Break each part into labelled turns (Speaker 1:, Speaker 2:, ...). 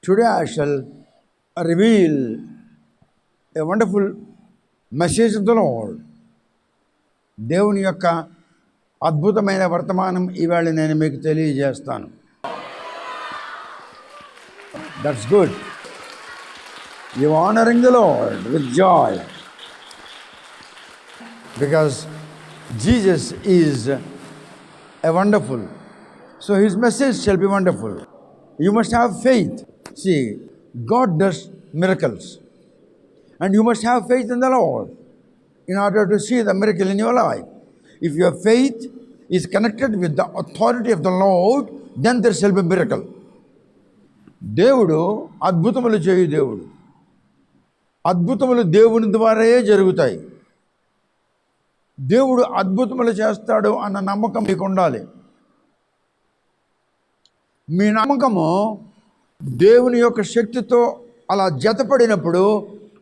Speaker 1: Today I shall reveal a wonderful message of the Lord. దేవుని యొక్క అద్భుతమైన వర్తమానం ఈవేళ నేను మీకు తెలియజేస్తాను. That's good. You are honoring the Lord with joy because Jesus is a wonderful. So his message shall be wonderful. You must have faith. See, God does miracles. And you must have faith in the Lord in order to see the miracle in your life. If your faith is connected with the authority of the Lord, then there shall be miracle. దేవుడు అద్భుతములు చేయు దేవుడు. అద్భుతములు దేవుని ద్వారాయే జరుగుతాయి. దేవుడు అద్భుతములు చేస్తాడు అన్న నమ్మకం మీకు ఉండాలి. మీ నమ్మకము దేవుని యొక్క శక్తితో అలా జతపడినప్పుడు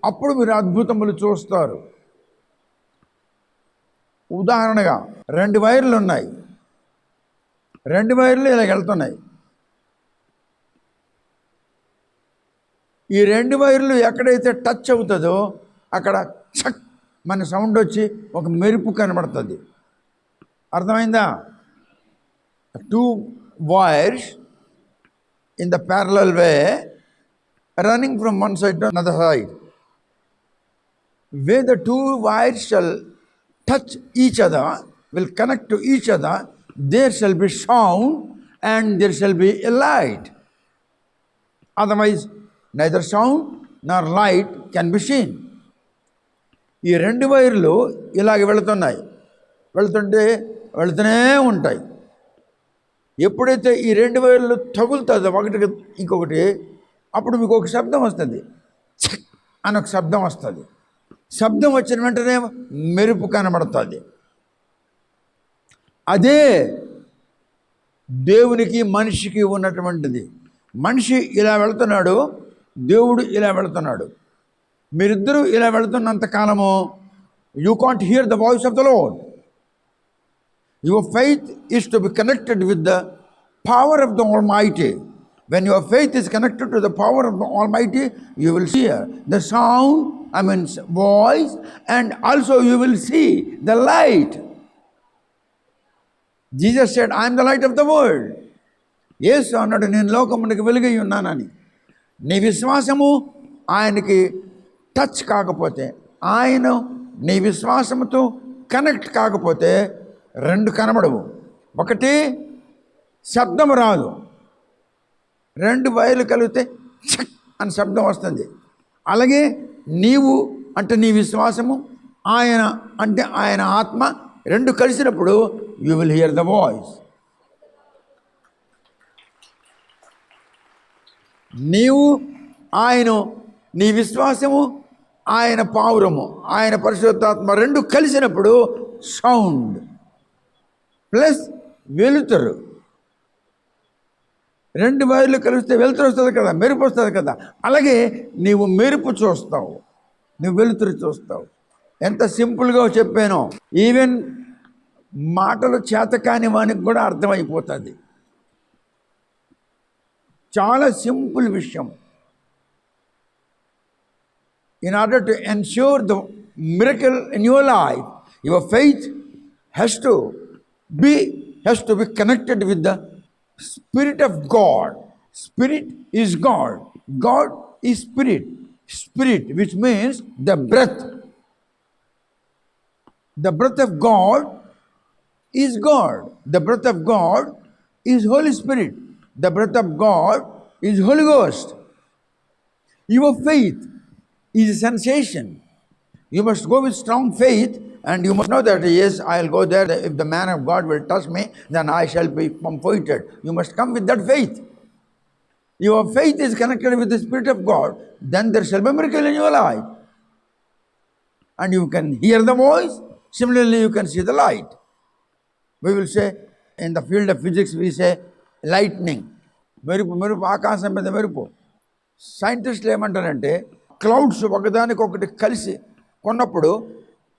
Speaker 1: అప్పుడు మీరు అద్భుతములు చూస్తారు. ఉదాహరణగా 2 వైర్లు ఉన్నాయి. 2 వైర్లు ఇలా వెళ్తున్నాయి. ఈ 2 వైర్లు ఎక్కడైతే టచ్ అవుతుందో అక్కడ చక్ మన సౌండ్ వచ్చి ఒక మెరుపు కనబడుతుంది. అర్థమైందా? 2 wires in the parallel way running from one side to another side. Where the 2 wires shall touch each other, will connect to each other, there shall be sound and there shall be a light. Otherwise, neither sound nor light can be seen. ఈ 2 వైర్లు ఇలాగ వెళుతున్నాయి. వెళుతూనే ఉంటాయి. ఎప్పుడైతే ఈ 2 వైర్లు తగులుతుందో ఒకటికి ఇంకొకటి, అప్పుడు మీకు ఒక శబ్దం వస్తుంది. ఛక్ అని ఒక శబ్దం వస్తుంది. శబ్దం వచ్చిన వెంటనే మెరుపు కనబడుతుంది. అదే దేవునికి మనిషికి ఉన్నటువంటిది. మనిషి ఇలా వెళుతున్నాడు, దేవుడు ఇలా వెళుతున్నాడు. మీరిద్దరూ ఇలా వెళుతున్నంత కాలము you can't hear the voice of the lord. Your faith is to be connected with the power of the almighty. When your faith is connected to the power of the Almighty, you will hear the sound, voice, and also you will see the light. Jesus said, I am the light of the world. Yes, అన్నాడు, నేను లోకమునకు వెలుగై ఉన్నానని. నీ విశ్వాసము ఆయనకి touch కాకపోతే, ఆయన నీ విశ్వాసముతో కనెక్ట్ కాకపోతే 2 కనబడవు. ఒకటి శబ్దం రాదు. 2 వైర్లు కలిగితే ఛక్ అని శబ్దం వస్తుంది. అలాగే నీవు అంటే నీ విశ్వాసము, ఆయన అంటే ఆయన ఆత్మ 2 కలిసినప్పుడు you will here the voice. నీవు ఆయన, నీ విశ్వాసము, ఆయన పావురము, ఆయన పరిశుద్ధాత్మ 2 కలిసినప్పుడు సౌండ్ ప్లస్ వెలుతురు. 2 వైర్లు కలిస్తే వెలుతురు వస్తుంది కదా, మెరుపు వస్తుంది కదా. అలాగే నీవు మెరుపు చూస్తావు, నువ్వు వెలుతురు చూస్తావు. ఎంత సింపుల్గా చెప్పానో, ఈవెన్ మాటలు చేతకాని వానికి కూడా అర్థమైపోతుంది. చాలా సింపుల్ విషయం. In order to ensure the miracle in your life, your faith has to be connected with the Spirit of God. Spirit is God. God is Spirit. Spirit, which means the breath. The breath of God is God. The breath of God is Holy Spirit. The breath of God is Holy Ghost. Your faith is a sensation. You must go with strong faith, and you must know that, yes, I'll go there. If the man of God will touch me, then I shall be comforted. You must come with that faith. Your faith is connected with the Spirit of God, then there shall be a miracle in your life. And you can hear the voice. Similarly, you can see the light. We will say, in the field of physics, we say lightning. మెరుపు ఆకాశం మీద మెరుపు. సైంటిస్టులు ఏమంటారంటే, clouds ఒకదానికొకటి కలిసి కొన్నప్పుడు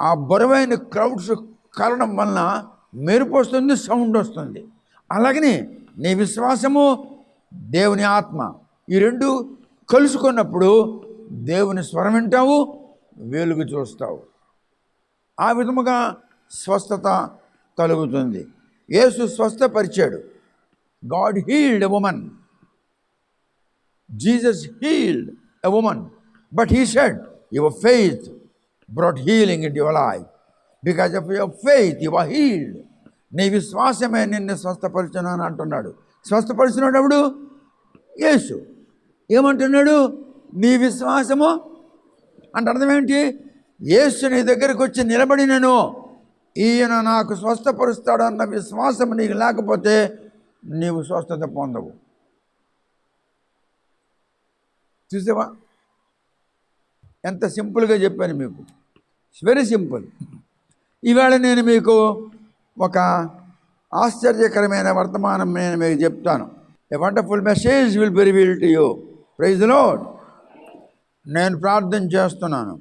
Speaker 1: ఆ బరువైన క్లౌడ్స్ కలడం వలన మెరుపు వస్తుంది, సౌండ్ వస్తుంది. అలాగనే నీ విశ్వాసము, దేవుని ఆత్మ, ఈ రెండు కలుసుకున్నప్పుడు దేవుని స్వరం వింటావు, వెలుగు చూస్తావు. ఆ విధముగా స్వస్థత కలుగుతుంది. యేసు స్వస్థపరిచాడు. God healed a woman. Jesus healed a woman, but he said, your faith brought healing into your life. Because of your faith, you are healed. నీ విశ్వాసమే నిన్ను స్వస్థపరచును అని అంటున్నాడు. స్వస్థపరిచినాడు ఎవడు? యేసు. ఏమంటున్నాడు? నీ విశ్వాసము అంటే అర్థం ఏంటి? యేసు నీ దగ్గరికి వచ్చి నిలబడినను ఈయన నాకు స్వస్థపరుస్తాడు అన్న విశ్వాసం నీకు లేకపోతే నీవు స్వస్థత పొందవు. చూసావా ఎంత సింపుల్గా చెప్పాను మీకు. It's very simple. ఈవేళ నేను మీకు ఒక ఆశ్చర్యకరమైన వర్తమానం నేను మీకు చెప్తాను. A wonderful message will be revealed to you. Praise the Lord. నేను ప్రార్థన చేస్తున్నాను.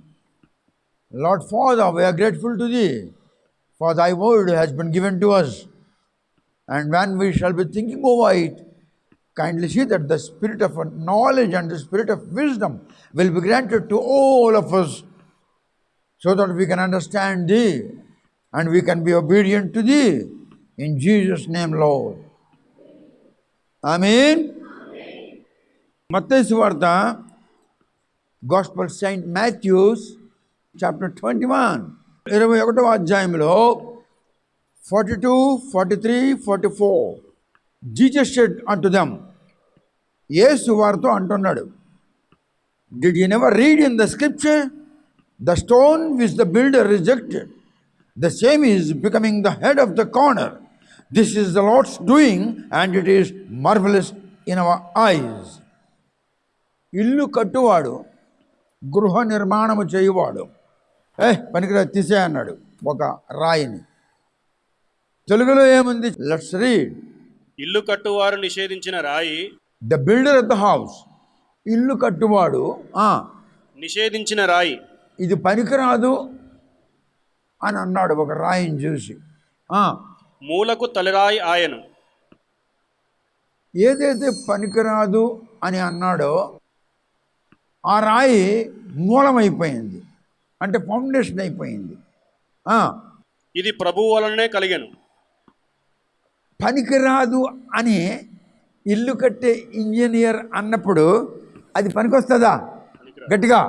Speaker 1: Lord father, we are grateful to thee for thy word has been given to us, and when we shall be thinking over it, kindly see that the spirit of knowledge and the spirit of wisdom will be granted to all of us, so that we can understand thee and we can be obedient to thee. In Jesus' name, Lord. Amen. మత్తయి సువార్త, Gospel Saint Matthew, chapter 21, 21వ అధ్యాయంలో 42, 43, 44. Jesus said unto them, యేసు వారితో అంటున్నాడు, did you never read in the scripture, the stone which the builder rejected, the same is becoming the head of the corner. This is the Lord's doing, and it is marvelous in our eyes. ఇల్లు కట్టువాడు, గృహ నిర్మాణము చేయువాడు పనికిరా తీసే అన్నాడు ఒక రాయిని. తెలుగులో ఏముంది? Let's read.
Speaker 2: ఇల్లు కట్టువారు నిషేధించిన రాయి.
Speaker 1: The builder of the house, ఇల్లు కట్టువాడు
Speaker 2: నిషేధించిన రాయి,
Speaker 1: ఇది పనికిరాదు అని అన్నాడు ఒక రాయిని చూసి.
Speaker 2: మూలకు తలరాయి ఆయను.
Speaker 1: ఏదైతే పనికిరాదు అని అన్నాడో ఆ రాయి మూలమైపోయింది, అంటే ఫౌండేషన్ అయిపోయింది.
Speaker 2: ఇది ప్రభువు వలనే కలిగెను.
Speaker 1: పనికిరాదు అని ఇల్లు కట్టే ఇంజనీర్ అన్నప్పుడు అది పనికొస్తుందా? గట్టిగా.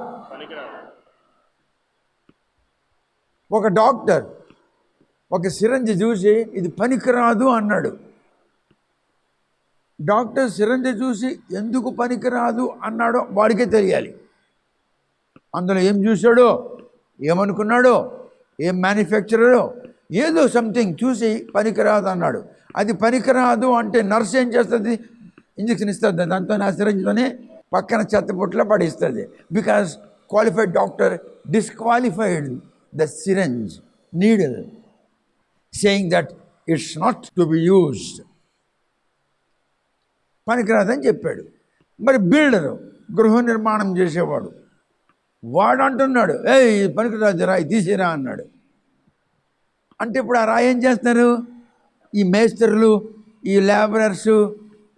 Speaker 1: ఒక డాక్టర్ ఒక సిరంజి చూసి ఇది పనికిరాదు అన్నాడు. డాక్టర్ సిరంజి చూసి ఎందుకు పనికిరాదు అన్నాడో వాడికే తెలియాలి. అందులో ఏం చూశాడో, ఏమనుకున్నాడో, ఏం మ్యానుఫ్యాక్చరరో ఏదో సంథింగ్ చూసి పనికిరాదు అన్నాడు. అది పనికిరాదు అంటే నర్స్ ఏం చేస్తుంది? ఇంజక్షన్ ఇస్తుంది, దాంతో ఆ సిరంజితోనే పక్కన చెత్తపుట్లో పడిస్తుంది. Because qualified doctor disqualified the syringe needle, saying that it's not to be used. పనికిరాదని చెప్పాడు. మరి బిల్డరు, గృహ నిర్మాణం చేసేవాడు, వాడు అంటున్నాడు, ఇది పనికిరాదు రాయి తీసిరా అన్నాడు. అంటే ఇప్పుడు ఆ రాయి ఏం చేస్తారు? ఈ మేస్త్రులు, ఈ లేబరర్సు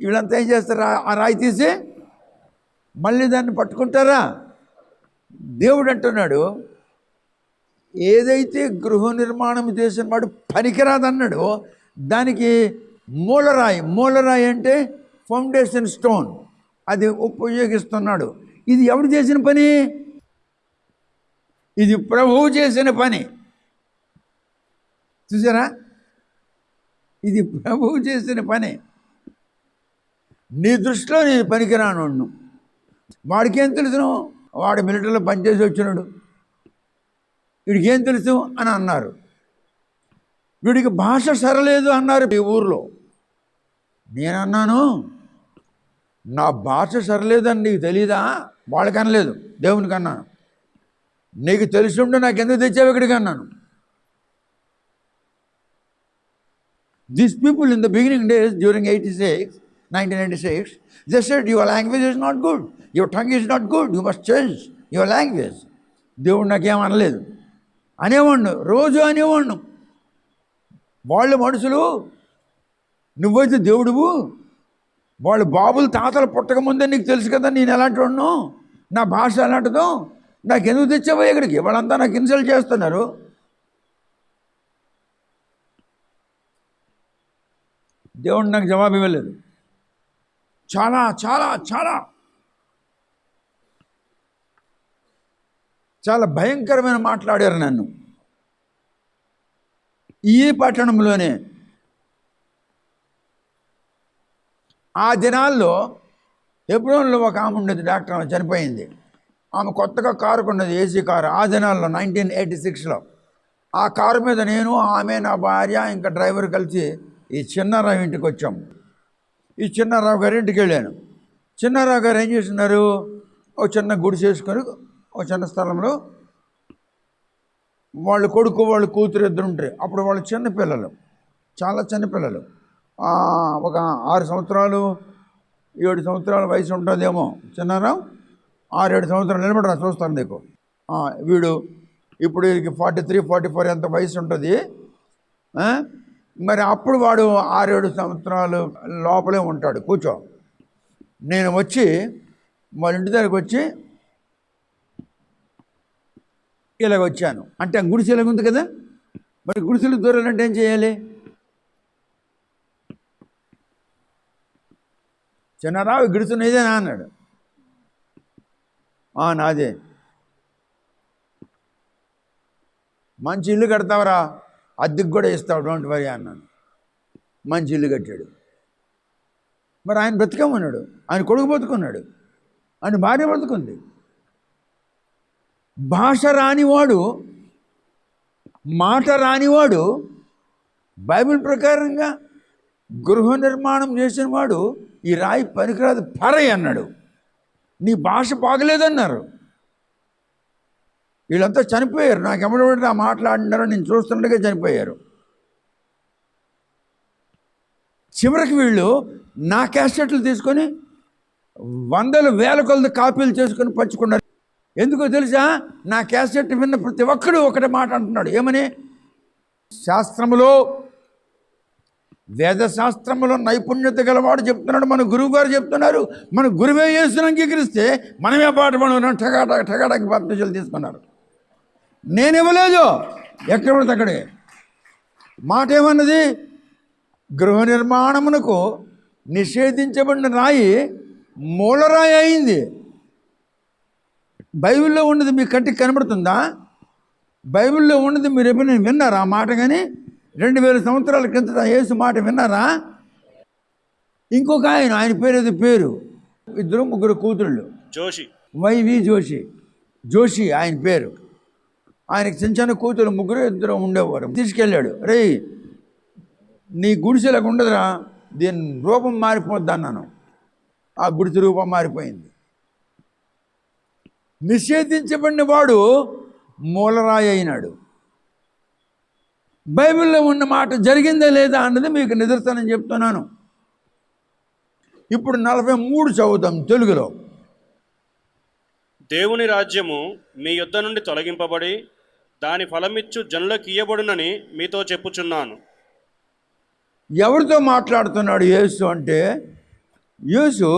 Speaker 1: వీళ్ళంతా ఏం చేస్తారు? ఆ రాయి తీసి మళ్ళీ దాన్ని పట్టుకుంటారా? దేవుడు అంటున్నాడు, ఏదైతే గృహ నిర్మాణం చేసిన వాడు పనికిరాదన్నాడు దానికి మూలరాయి, మూలరాయి అంటే ఫౌండేషన్ స్టోన్, అది ఉపయోగిస్తున్నాడు. ఇది ఎవడు చేసిన పని? ఇది ప్రభువు చేసిన పని. చూసారా? ఇది ప్రభువు చేసిన పని. నీ దృష్టిలో నేను పనికిరాను. వాడికేం తెలుసును? వాడు మిలిటరీలో పనిచేసి వచ్చినాడు, వీడికేం తెలుసు అని అన్నారు. వీడికి భాష సరలేదు అన్నారు ఈ ఊర్లో. నేనన్నాను, నా భాష సరలేదని నీకు తెలీదా? వాళ్ళకి అనలేదు, దేవునికి అన్నాను. నీకు తెలిసి ఉంటే నాకు ఎందుకు తెచ్చావు ఇక్కడికి అన్నాను. These people in the beginning days during 1986, they said your language is not good, your tongue is not good, you must change your language. దేవుడు నాకేం అనలేదు. అనేవాడు, రోజు అనేవాడు. వాళ్ళు మనుషులు, నువ్వైతే దేవుడువు, వాళ్ళు బాబులు తాతలు పుట్టక ముందే నీకు తెలుసు కదా నేను ఎలాంటి వాడినో, నా భాష ఎలాంటిదో, నాకు ఎందుకు తెచ్చావో ఇక్కడికి? వాళ్ళంతా నాకు ఇన్సల్ట్ చేస్తున్నారు. దేవుడు నాకు జవాబు ఇవ్వలేదు. చాలా చాలా చాలా చాలా భయంకరమైన మాట్లాడారు నన్ను. ఈ పట్టణంలోనే ఆ దినాల్లో హెబ్రోన్లో ఒక ఆమె ఉండేది, డాక్టర్, ఆమె చనిపోయింది. ఆమె కొత్తగా కారు కొన్నది, ఏసీ కారు. ఆ దినాల్లో 1986లో ఆ కారు మీద నేను, ఆమె, నా భార్య, ఇంకా డ్రైవర్ కలిసి ఈ చిన్నారావు ఇంటికి వచ్చాం. ఈ చిన్నారావు గారి ఇంటికి వెళ్ళాను. చిన్నారావు గారు ఏం చేస్తున్నారు, ఒక చిన్న గుడి చేసుకొని ఒక చిన్న స్థలంలో వాళ్ళు కొడుకు వాళ్ళు కూతురు ఇద్దరు ఉంటారు. అప్పుడు వాళ్ళు చిన్నపిల్లలు, చాలా చిన్నపిల్లలు, ఒక 6 సంవత్సరాలు 7 సంవత్సరాల వయసు ఉంటుందేమో. చిన్నారావు 6-7 సంవత్సరాలు నిలబడరా చూస్తాను నీకు. వీడు ఇప్పుడు 43-44 ఎంత వయసు ఉంటుంది. మరి అప్పుడు వాడు 6-7 సంవత్సరాలు లోపలే ఉంటాడు. కూర్చో. నేను వచ్చి వాళ్ళ ఇంటి దగ్గరికి వచ్చి ఇలాగ వచ్చాను. అంటే గుడిసె ఇలాగ ఉంది కదా, మరి గుడిసెలు దూరాలంటే ఏం చేయాలి? చిన్నారావు గుడిసె నీదేనా అన్నాడు. నాదే. మంచి ఇల్లు కడతావరా, అద్దెకు కూడా ఇస్తావు, డోంట్ వరీ అన్నాను. మంచి ఇల్లు కట్టాడు. మరి ఆయన బ్రతికమన్నాడు, ఆయన కొడుకు బతుకున్నాడు, ఆయన భార్య బతుకుంది. భాష రానివాడు, మాట రానివాడు, బైబిల్ ప్రకారంగా గృహ నిర్మాణం చేసిన వాడు ఈ రాయి పనికిరాదు పరై అన్నాడు. నీ భాష బాగలేదన్నారు. వీళ్ళంతా చనిపోయారు. నాకు ఎవడో మాట్లాడినారో నేను చూస్తుండగా చనిపోయారు. చివరికి వీళ్ళు నా క్యాసెట్లు తీసుకొని 100,000 కొలది కాపీలు చేసుకొని పంచుకున్నారు. ఎందుకో తెలుసా? నా క్యాసెట్ విన్న ప్రతి ఒక్కడు ఒకటే మాట అంటున్నాడు. ఏమని? శాస్త్రములో, వేదశాస్త్రములో నైపుణ్యత గలవాడు చెప్తున్నాడు, మన గురువు గారు చెప్తున్నారు. మన గురువే యేసుని అంగీకరిస్తే మనమే పాట పడుతున్నాం. టగాటాకి బాప్తిజాలు తీసుకున్నారు. నేనివ్వలేదు, ఎక్కడ పడితే అక్కడే. మాట ఏమన్నది? గృహ నిర్మాణమునకు నిషేధించబడిన రాయి మూలరాయి అయింది. బైబిల్లో ఉన్నది మీ కంటికి కనబడుతుందా? బైబిల్లో ఉన్నది మీరు ఎప్పుడైనా విన్నారా ఆ మాట? కానీ 2000 సంవత్సరాల కిందట యేసు మాట విన్నారా? ఇంకొక ఆయన పేరు, 2-3 కూతుళ్ళు,
Speaker 2: జోషి,
Speaker 1: వైవి జోషి ఆయన పేరు. ఆయనకి చిన్న కూతురు 3-2 ఉండేవారు. తీసుకెళ్ళాడు. రే, నీ గుడిసెలకు ఉండదురా, దీని రూపం మారిపోద్ది అన్నాను. ఆ గుడిసె రూపం మారిపోయింది. నిషేధించబడిన వాడు మూలరాయి అయినాడు. బైబిల్లో ఉన్న మాట జరిగిందా లేదా అన్నది మీకు నిదర్శనం చెప్తున్నాను. ఇప్పుడు 43 చదువుతాం తెలుగులో.
Speaker 2: దేవుని రాజ్యము మీ యొద్ద నుండి తొలగింపబడి దాని ఫలమిచ్చు జనులకు ఇయ్యబడునని మీతో చెప్పుచున్నాను.
Speaker 1: ఎవరితో మాట్లాడుతున్నాడు యేసు అంటే? యేసు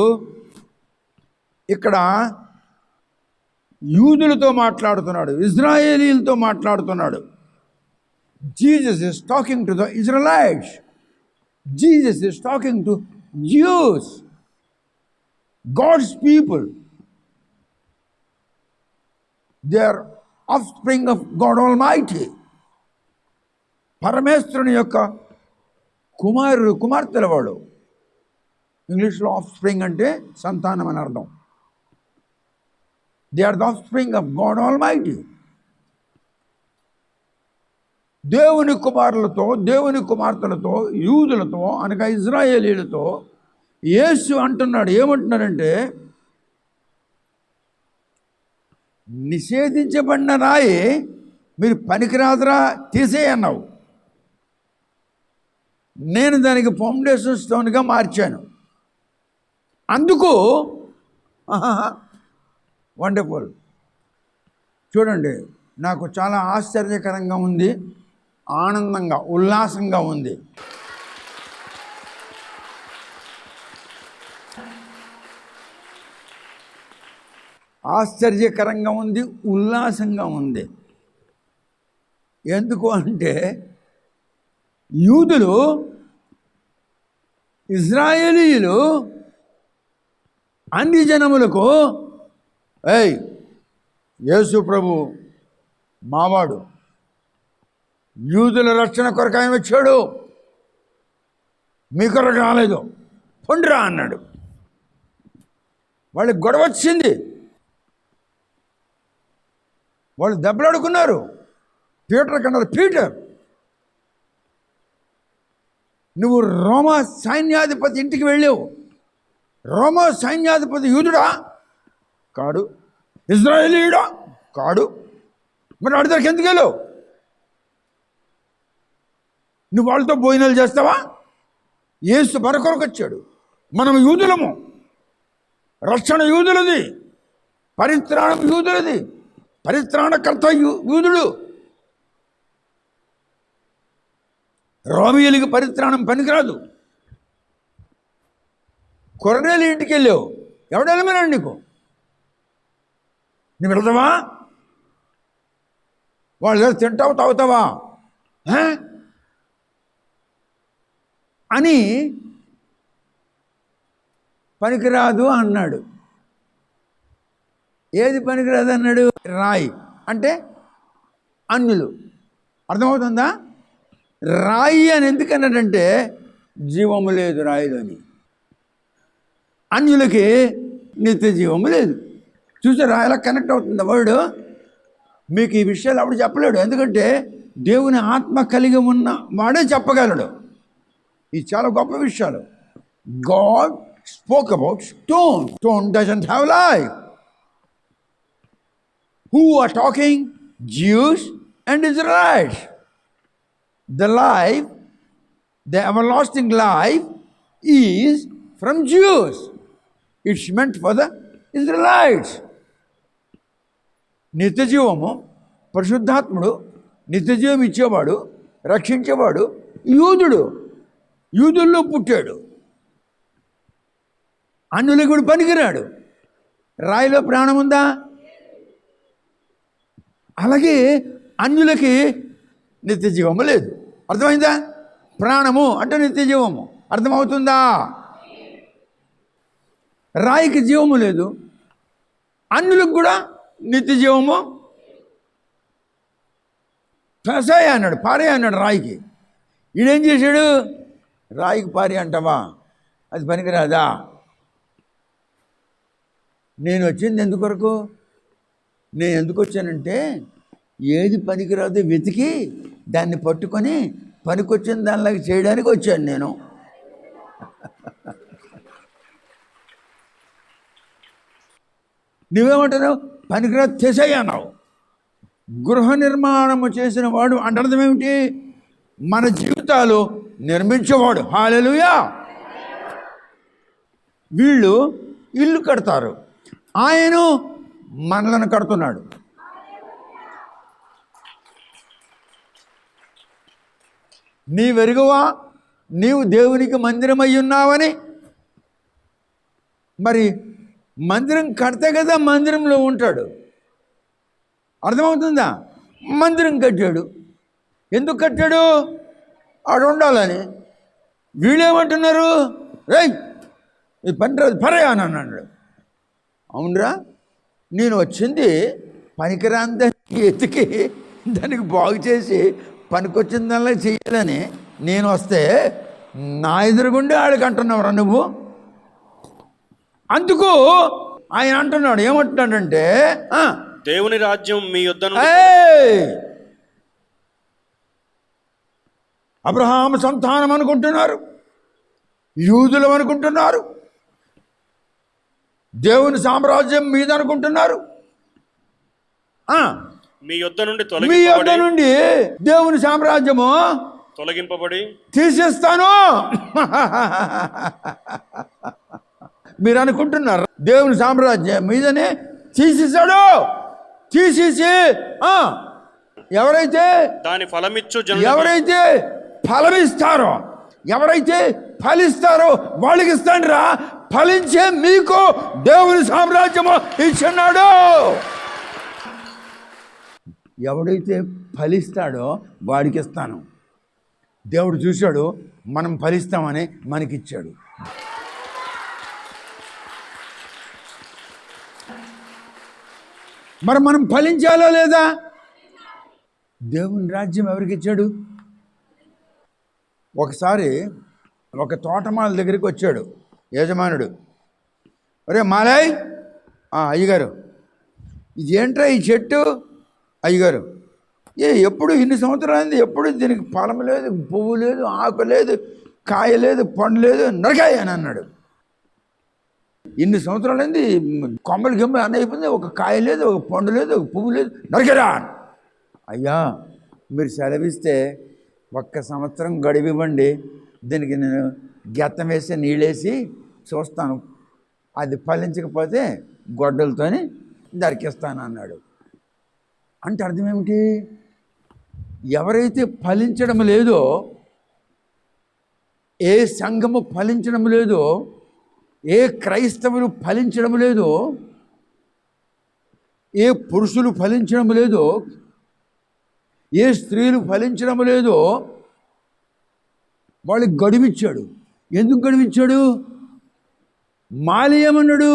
Speaker 1: ఇక్కడ యూదులతో మాట్లాడుతున్నాడు, ఇజ్రాయేలీలతో మాట్లాడుతున్నాడు. Jesus is talking to the Israelites. Jesus is talking to Jews, God's people. They are offspring of God Almighty. పరమేశ్వరుని యొక్క కుమార్తెల వాడు. ఇంగ్లీష్లో ఆఫ్ స్ప్రింగ్ అంటే సంతానం అని అర్థం. They are the offspring of God Almighty. దేవుని కుమారులతో, దేవుని కుమార్తెలతో, యూదులతో అనగా ఇజ్రాయేలీలతో యేసు అంటున్నాడు. ఏమంటున్నాడంటే, నిషేధించబడిన రాయి మీరు పనికిరాదురా, తీసేయన్నావు. నేను దానికి ఫౌండేషన్ స్టోన్గా మార్చాను. అందుకు వండర్ఫుల్. చూడండి, నాకు చాలా ఆశ్చర్యకరంగా ఉంది, ఆనందంగా, ఉల్లాసంగా ఉంది. ఆశ్చర్యకరంగా ఉంది, ఉల్లాసంగా ఉంది. ఎందుకు అంటే యూదులు, ఇజ్రాయేలీయులు అన్ని జనములకు ఏయ్ యేసు ప్రభు మావాడు, యూదుల రక్షణ కొరకు ఆయన వచ్చాడు, మీ కొరకు రాలేదు, పొండిరా అన్నాడు. వాళ్ళకి గొడవ వచ్చింది, వాళ్ళు దెబ్బలాడుకున్నారు. పీటర్ కన్నారు, పీటర్ నువ్వు రోమా సైన్యాధిపతి ఇంటికి వెళ్ళావు, రోమా సైన్యాధిపతి యూదుడా కాడు, ఇజ్రాయేలీయుడా కాడు, మరి వాడి దగ్గరికి ఎందుకు వెళ్ళావు? నువ్వు వాళ్ళతో భోజనాలు చేస్తావా? యేసు మన కొరకు వచ్చాడు, మనం యూదులము, రక్షణ యూదులది, పరిత్రాణం యూదులది, పరిత్రాణకర్త యూదుడు. రోమియోలకి పరిత్రాణం పనికిరాదు. కొరనేలు ఇంటికి వెళ్ళావు, ఎవడు వెళ్ళమన్నాడు నీకు? నువ్వు వెళ్తావా? వాళ్ళు ఏదో తింటావు తాగుతావా అని పనికిరాదు అన్నాడు. ఏది పనికిరాదు అన్నాడు? రాయి అంటే అన్యులు. అర్థమవుతుందా? రాయి అని ఎందుకన్నాడంటే జీవము లేదు రాయిలోని, అన్యులకి నిత్య జీవము లేదు. చూసారా ఎలా కనెక్ట్ అవుతుంది వర్డ్? మీకు ఈ విషయాలు అప్పుడు చెప్పలేడు, ఎందుకంటే దేవుని ఆత్మ కలిగి ఉన్న వాడే చెప్పగలడు. ఇది చాలా గొప్ప విషయాలు. God spoke about stone. Stone doesn't have life. Who are talking? Jews and Israelites. The life, the everlasting life is from Jews. It's meant for the Israelites. నిత్యజీవము, పరిశుద్ధాత్ముడు, నిత్యజీవం ఇచ్చేవాడు, రక్షించేవాడు యూదుడు, యూదుల్లో పుట్టాడు. అన్యులకు కూడా పనికిరాడు. రాయిలో ప్రాణం ఉందా? అలాగే అన్యులకి నిత్యజీవము లేదు. అర్థమైందా? ప్రాణము అంటే నిత్యజీవము. అర్థమవుతుందా? రాయికి జీవము లేదు, అన్యులకు కూడా నిత్యజీవము. ఫసాయ అన్నాడు, పారే అన్నాడు రాయికి. ఈడేం చేశాడు? రాయికి పారే అంటావా? అది పనికిరాదా? నేను వచ్చింది ఎందుకొరకు? నేను ఎందుకు వచ్చానంటే ఏది పనికిరాదో వెతికి దాన్ని పట్టుకొని పనికొచ్చిన దానిలాగా చేయడానికి వచ్చాను నేను. నువ్వేమంటున్నావు? పనికిరాదు చేసేయన్నావు. గృహ నిర్మాణము చేసిన వాడు అంటే అర్థం ఏమిటి? మన జీవితాలు నిర్మించేవాడు. హల్లెలూయా. వీళ్ళు ఇల్లు కడతారు, ఆయన మనలను కడుతున్నాడు. నీవెరుగువా నీవు దేవునికి మందిరమై ఉన్నావని? మరి మందిరం కడితే కదా మందిరంలో ఉంటాడు. అర్థమవుతుందా? మందిరం కట్టాడు. ఎందుకు కట్టాడు? ఆడు ఉండాలని. వీళ్ళేమంటున్నారు? రేయ్ ఇది పనిరాదు పరయా అని అన్నాడు. అవునరా, నేను వచ్చింది పనికిరాందని ఎతికి దానికి బాగు చేసి పనికొచ్చిన దానిలా చేయాలని నేను వస్తే నా ఎదురుగుండే ఆడికి అంటున్నావురా నువ్వు. అందుకు ఆయన అంటున్నాడు, ఏమంటున్నాడంటే
Speaker 2: దేవుని రాజ్యం మీ యొద్ద
Speaker 1: అబ్రహాము సంతానం అనుకుంటున్నారు, యూదులం అనుకుంటున్నారు, దేవుని సామ్రాజ్యం మీద అనుకుంటున్నారు.
Speaker 2: మీ యొద్ద నుండి
Speaker 1: దేవుని సామ్రాజ్యము
Speaker 2: తొలగింపబడి
Speaker 1: తీసేస్తాను. మీరు అనుకుంటున్నారు దేవుని సామ్రాజ్యం మీదనే తీసేశాడు. తీసేసి ఎవరైతే
Speaker 2: దాని ఫలమిచ్చు
Speaker 1: ఎవరైతే ఫలమిస్తారో, ఎవరైతే ఫలిస్తారో వాళ్ళకి ఇస్తాను రా. ఫలించే మీకు దేవుని సామ్రాజ్యము ఇచ్చున్నాడు. ఎవడైతే ఫలిస్తాడో వాడికి ఇస్తాను. దేవుడు చూశాడు మనం ఫలిస్తామని మనకిచ్చాడు. మరి మనం ఫలించాలో లేదా? దేవుని రాజ్యం ఎవరికి ఇచ్చాడు? ఒకసారి ఒక తోటమాల దగ్గరికి వచ్చాడు యజమానుడు. ఒరే మాలయ్, అయ్యగారు ఇది ఏంట్రా ఈ చెట్టు? అయ్యగారు, ఎప్పుడు ఇన్ని సంవత్సరాలైంది, ఎప్పుడు దీనికి ఫలం లేదు, పువ్వు లేదు, ఆకు లేదు, కాయ లేదు, పండు లేదు, నరకాయ అని అన్నాడు. ఇన్ని సంవత్సరాలైంది, కొమ్మలు గిమ్మలు అన్నీ అయిపోయింది, ఒక కాయ లేదు, ఒక పండు లేదు, ఒక పువ్వు లేదు, నరకరా. అయ్యా మీరు సెలవిస్తే ఒక్క సంవత్సరం గడివివ్వండి, దీనికి నేను గెత్తం వేసి నీళ్ళేసి చూస్తాను, అది ఫలించకపోతే గొడ్డలతోని నరికిస్తాను అన్నాడు. అంటే అర్థం ఏమిటి? ఎవరైతే ఫలించడం లేదో, ఏ సంఘము ఫలించడం లేదో, ఏ క్రైస్తవులు ఫలించడం లేదో, ఏ పురుషులు ఫలించడం లేదో, ఏ స్త్రీలు ఫలించడం లేదో వాళ్ళకి గడువిచ్చాడు. ఎందుకు గడువిచ్చాడు? మాలేయమన్నాడు,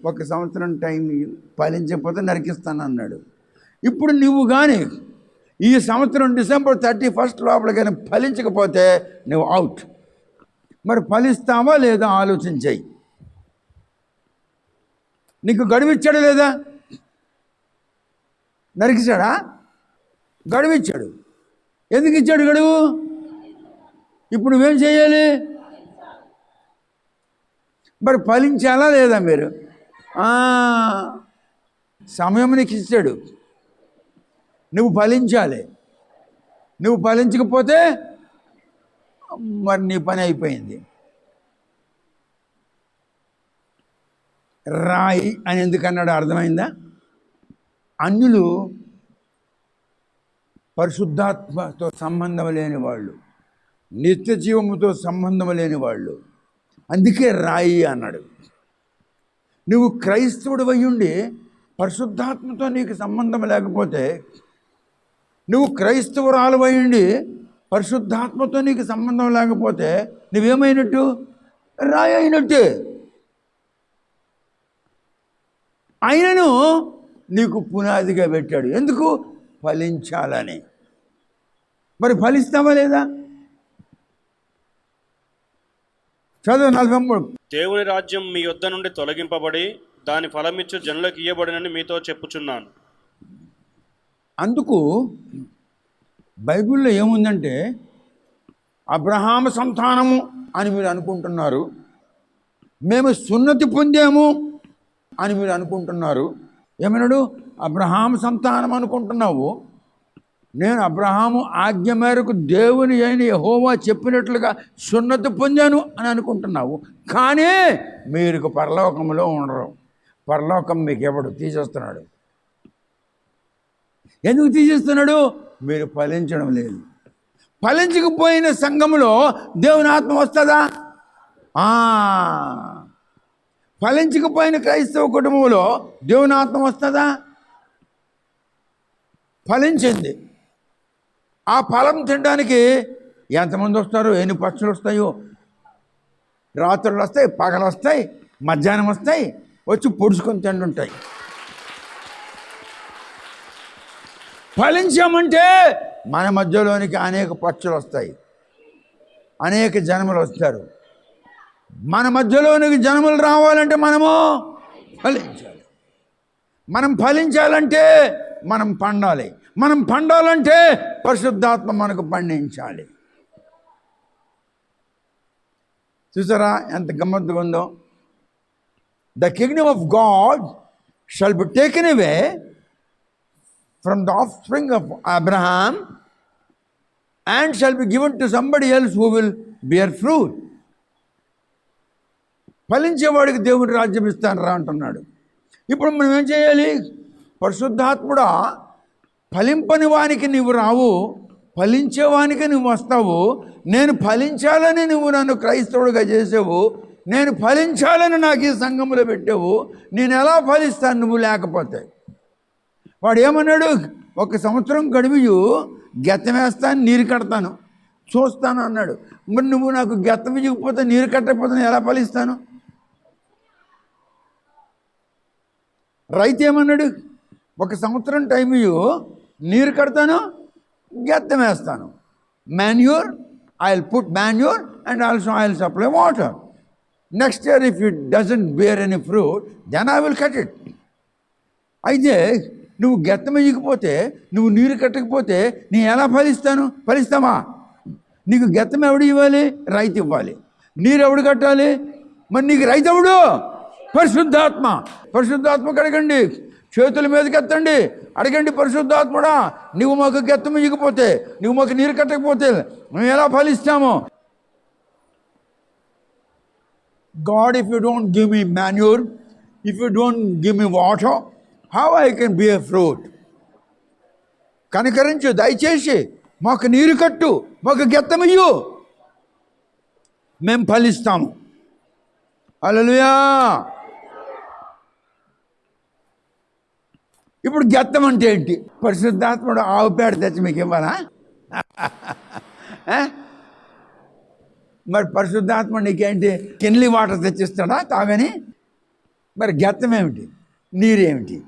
Speaker 1: ఒక సంవత్సరం టైం ఫలించకపోతే నరికిస్తాను అన్నాడు. ఇప్పుడు నువ్వు కానీ ఈ సంవత్సరం డిసెంబర్ 31 లోపల కానీ ఫలించకపోతే నువ్వు అవుట్. మరి ఫలిస్తావా లేదా ఆలోచించాయి. నీకు గడువిచ్చాడా లేదా? నరికిచ్చాడా? గడువిచ్చాడు. ఎందుకు ఇచ్చాడు గడువు? ఇప్పుడు నువ్వేం చేయాలి? మరి ఫలించాలా లేదా? మీరు సమయం నీకు ఇచ్చాడు, నువ్వు ఫలించాలి. నువ్వు ఫలించకపోతే మరి నీ పని అయిపోయింది. రాయి అని ఎందుకన్నాడు అర్థమైందా? అన్యులు పరిశుద్ధాత్మతో సంబంధం లేని వాళ్ళు, నిత్య జీవముతో సంబంధం లేని వాళ్ళు, అందుకే రాయి అన్నాడు. నువ్వు క్రైస్తవుడు అయ్యుండి పరిశుద్ధాత్మతో నీకు సంబంధం లేకపోతే, నువ్వు క్రైస్తవురాలు అయ్యుండి పరిశుద్ధాత్మతో నీకు సంబంధం లేకపోతే నువ్వేమైనట్టు? రాయి అయినట్టే. ఆయనను నీకు పునాదిగా పెట్టాడు. ఎందుకు? ఫలించాలని. మరి ఫలిస్తావా లేదా? చదువు 43.
Speaker 2: దేవుని రాజ్యం మీ యొద్ద నుండి తొలగింపబడి దాని ఫలమిచ్చు జనులకు ఇయ్యబడినని మీతో చెప్పుచున్నాను.
Speaker 1: అందుకు బైబిల్లో ఏముందంటే అబ్రహాము సంతానము అని మీరు అనుకుంటున్నారు, మేము సున్నతి పొందాము అని మీరు అనుకుంటున్నారు. ఏమన్నాడు? అబ్రహాము సంతానం అనుకుంటున్నావు. నేను అబ్రహాము ఆజ్ఞ మేరకు దేవుని అయిన యెహోవా చెప్పినట్లుగా సున్నతి పొందాను అని అనుకుంటున్నావు. కానీ మీరు పరలోకంలో ఉండరు. పరలోకం మీకు ఎవడు తీసేస్తున్నాడు. ఎందుకు తీసేస్తున్నాడు? మీరు ఫలించడం లేదు. ఫలించకపోయిన సంఘములో దేవుని ఆత్మ వస్తుందా? ఫలించకపోయిన క్రైస్తవ కుటుంబంలో దేవుని ఆత్మ వస్తుందా? ఫలించింది. ఆ ఫలం తినడానికి ఎంతమంది వస్తారు? ఎన్ని పక్షులు వస్తాయో. రాత్రులు వస్తాయి, పగలు వస్తాయి, మధ్యాహ్నం వస్తాయి, వచ్చి పొడుచుకొని తింటుంటాయి. ఫలించామంటే మన మధ్యలోనికి అనేక పక్షులు వస్తాయి, అనేక జనములు వస్తారు. మన మధ్యలోనికి జనములు రావాలంటే మనము ఫలించాలి. మనం ఫలించాలంటే మనం పండాలి. మనం పండాలంటే పరిశుద్ధాత్మ మనకు పండించాలి. చూసారా ఎంత గమ్మత్తుగా ఉందో? The Kingdom of God shall be taken away from the offspring of Abraham and shall be given to somebody else who will bear fruit. ఫలించేవాడికి దేవుడి రాజ్యం ఇస్తాను రా అంటున్నాడు. ఇప్పుడు మనం ఏం చేయాలి? పరిశుద్ధాత్ముడా, ఫలింపని వానికి నువ్వు రావు, ఫలించేవానికి నువ్వు వస్తావు. నేను ఫలించాలని నువ్వు నన్ను క్రైస్తవుడిగా చేసావు. నేను ఫలించాలని నాకు ఈ సంఘంలో పెట్టావు, నేను ఎలా ఫలిస్తాను నువ్వు లేకపోతే? వాడు ఏమన్నాడు? 1 సంవత్సరం గడువు, గెత్తం వేస్తాను, నీరు కడతాను, చూస్తాను అన్నాడు. మరి నువ్వు నాకు గెత్తం ఇవ్వకపోతే, నీరు కట్టకపోతే నేను ఎలా ఫలిస్తాను? రైతు ఏమన్నాడు? 1 సంవత్సరం టైం ఇవ్వు, నీరు కడతాను, గెత్తం వేస్తాను. Manure, I will put manure and also I will supply water. Next year if it doesn't bear any fruit, then I will cut it. అయితే నువ్వు గెత్తం ఇవ్వకపోతే, నువ్వు నీరు కట్టకపోతే నేను ఎలా ఫలిస్తావా? నీకు గెత్తం ఎవడు ఇవ్వాలి? రైతు ఇవ్వాలి. నీరు ఎవడు కట్టాలి? మరి నీకు రైతు ఎవడు? పరిశుద్ధాత్మ. పరిశుద్ధాత్మకు అడగండి, చేతుల మీదకి ఎత్తండి, అడగండి, పరిశుద్ధాత్ముడా నువ్వు మాకు గెత్తం ఇవ్వకపోతే, నువ్వు మాకు నీరు కట్టకపోతే మేము ఎలా ఫలిస్తామో? God, if you don't give me manure, if you don't give me water, how I can bear fruit? కనికరించు, దయచేసి మాకు నీరు కట్టు, మాకు గెత్తమియ్యు, మేము ఫలిస్తాము. హల్లెలూయా. ఇప్పుడు గెత్తం అంటే ఏంటి? పరిశుద్ధాత్ముడు ఆవు పేడ తెచ్చి మీకు ఇవ్వాలా? మరి పరిశుద్ధాత్మ నీకేంటి? కిన్లీ వాటర్ తెచ్చిస్తాడా తాగని? మరి గెత్తం ఏమిటి? నీరేమిటి?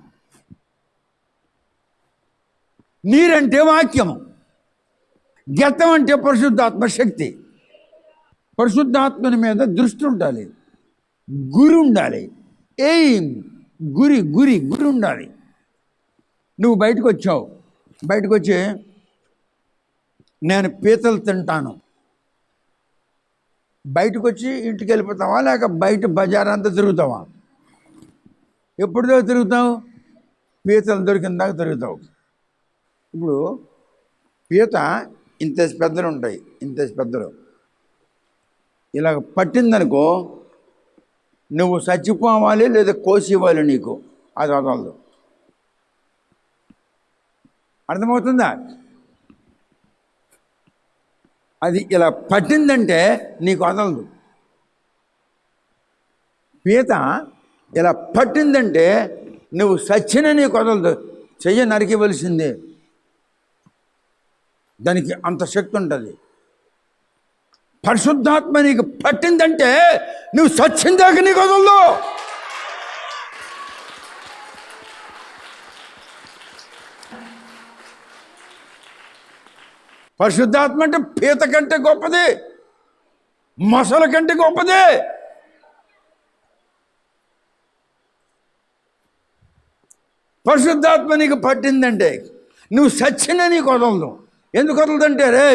Speaker 1: నీరంటే వాక్యము, గెత్తం అంటే పరిశుద్ధాత్మ శక్తి. పరిశుద్ధాత్మని మీద దృష్టి ఉండాలి, గురి ఉండాలి, గురి ఉండాలి. నువ్వు బయటకు వచ్చావు, బయటకు వచ్చి నేను పీతలు తింటాను, బయటకు వచ్చి ఇంటికి వెళ్ళిపోతావా, లేక బయట బజార్ అంతా తిరుగుతావా? ఎప్పుడుదో తిరుగుతావు? పీతలు దొరికిన దాకా తిరుగుతావు. ఇప్పుడు పీత ఇంత పెద్దలు ఉంటాయి, ఇంత పెద్దలు, ఇలా పట్టిందనుకో, నువ్వు చచ్చిపోవాలి లేదా కోసి ఇవ్వాలి, నీకు అది వదలదు. అర్థమవుతుందా? అది ఇలా పట్టిందంటే నీకు వదలదు. పీత ఇలా పట్టిందంటే నువ్వు సచ్చిన నీకు వదలదు, చెయ్య నరికివలసిందే. దానికి అంత శక్తి ఉంటుంది. పరిశుద్ధాత్మ నీకు పట్టిందంటే నువ్వు సచ్చిందాక నీకు వదలదు. పరిశుద్ధాత్మ అంటే పీత కంటే గొప్పది, మొసల కంటే గొప్పది. పరిశుద్ధాత్మ నీకు పట్టిందంటే నువ్వు సచ్చిన నీకు వదలదు. ఎందుకు వదలదంటే, రే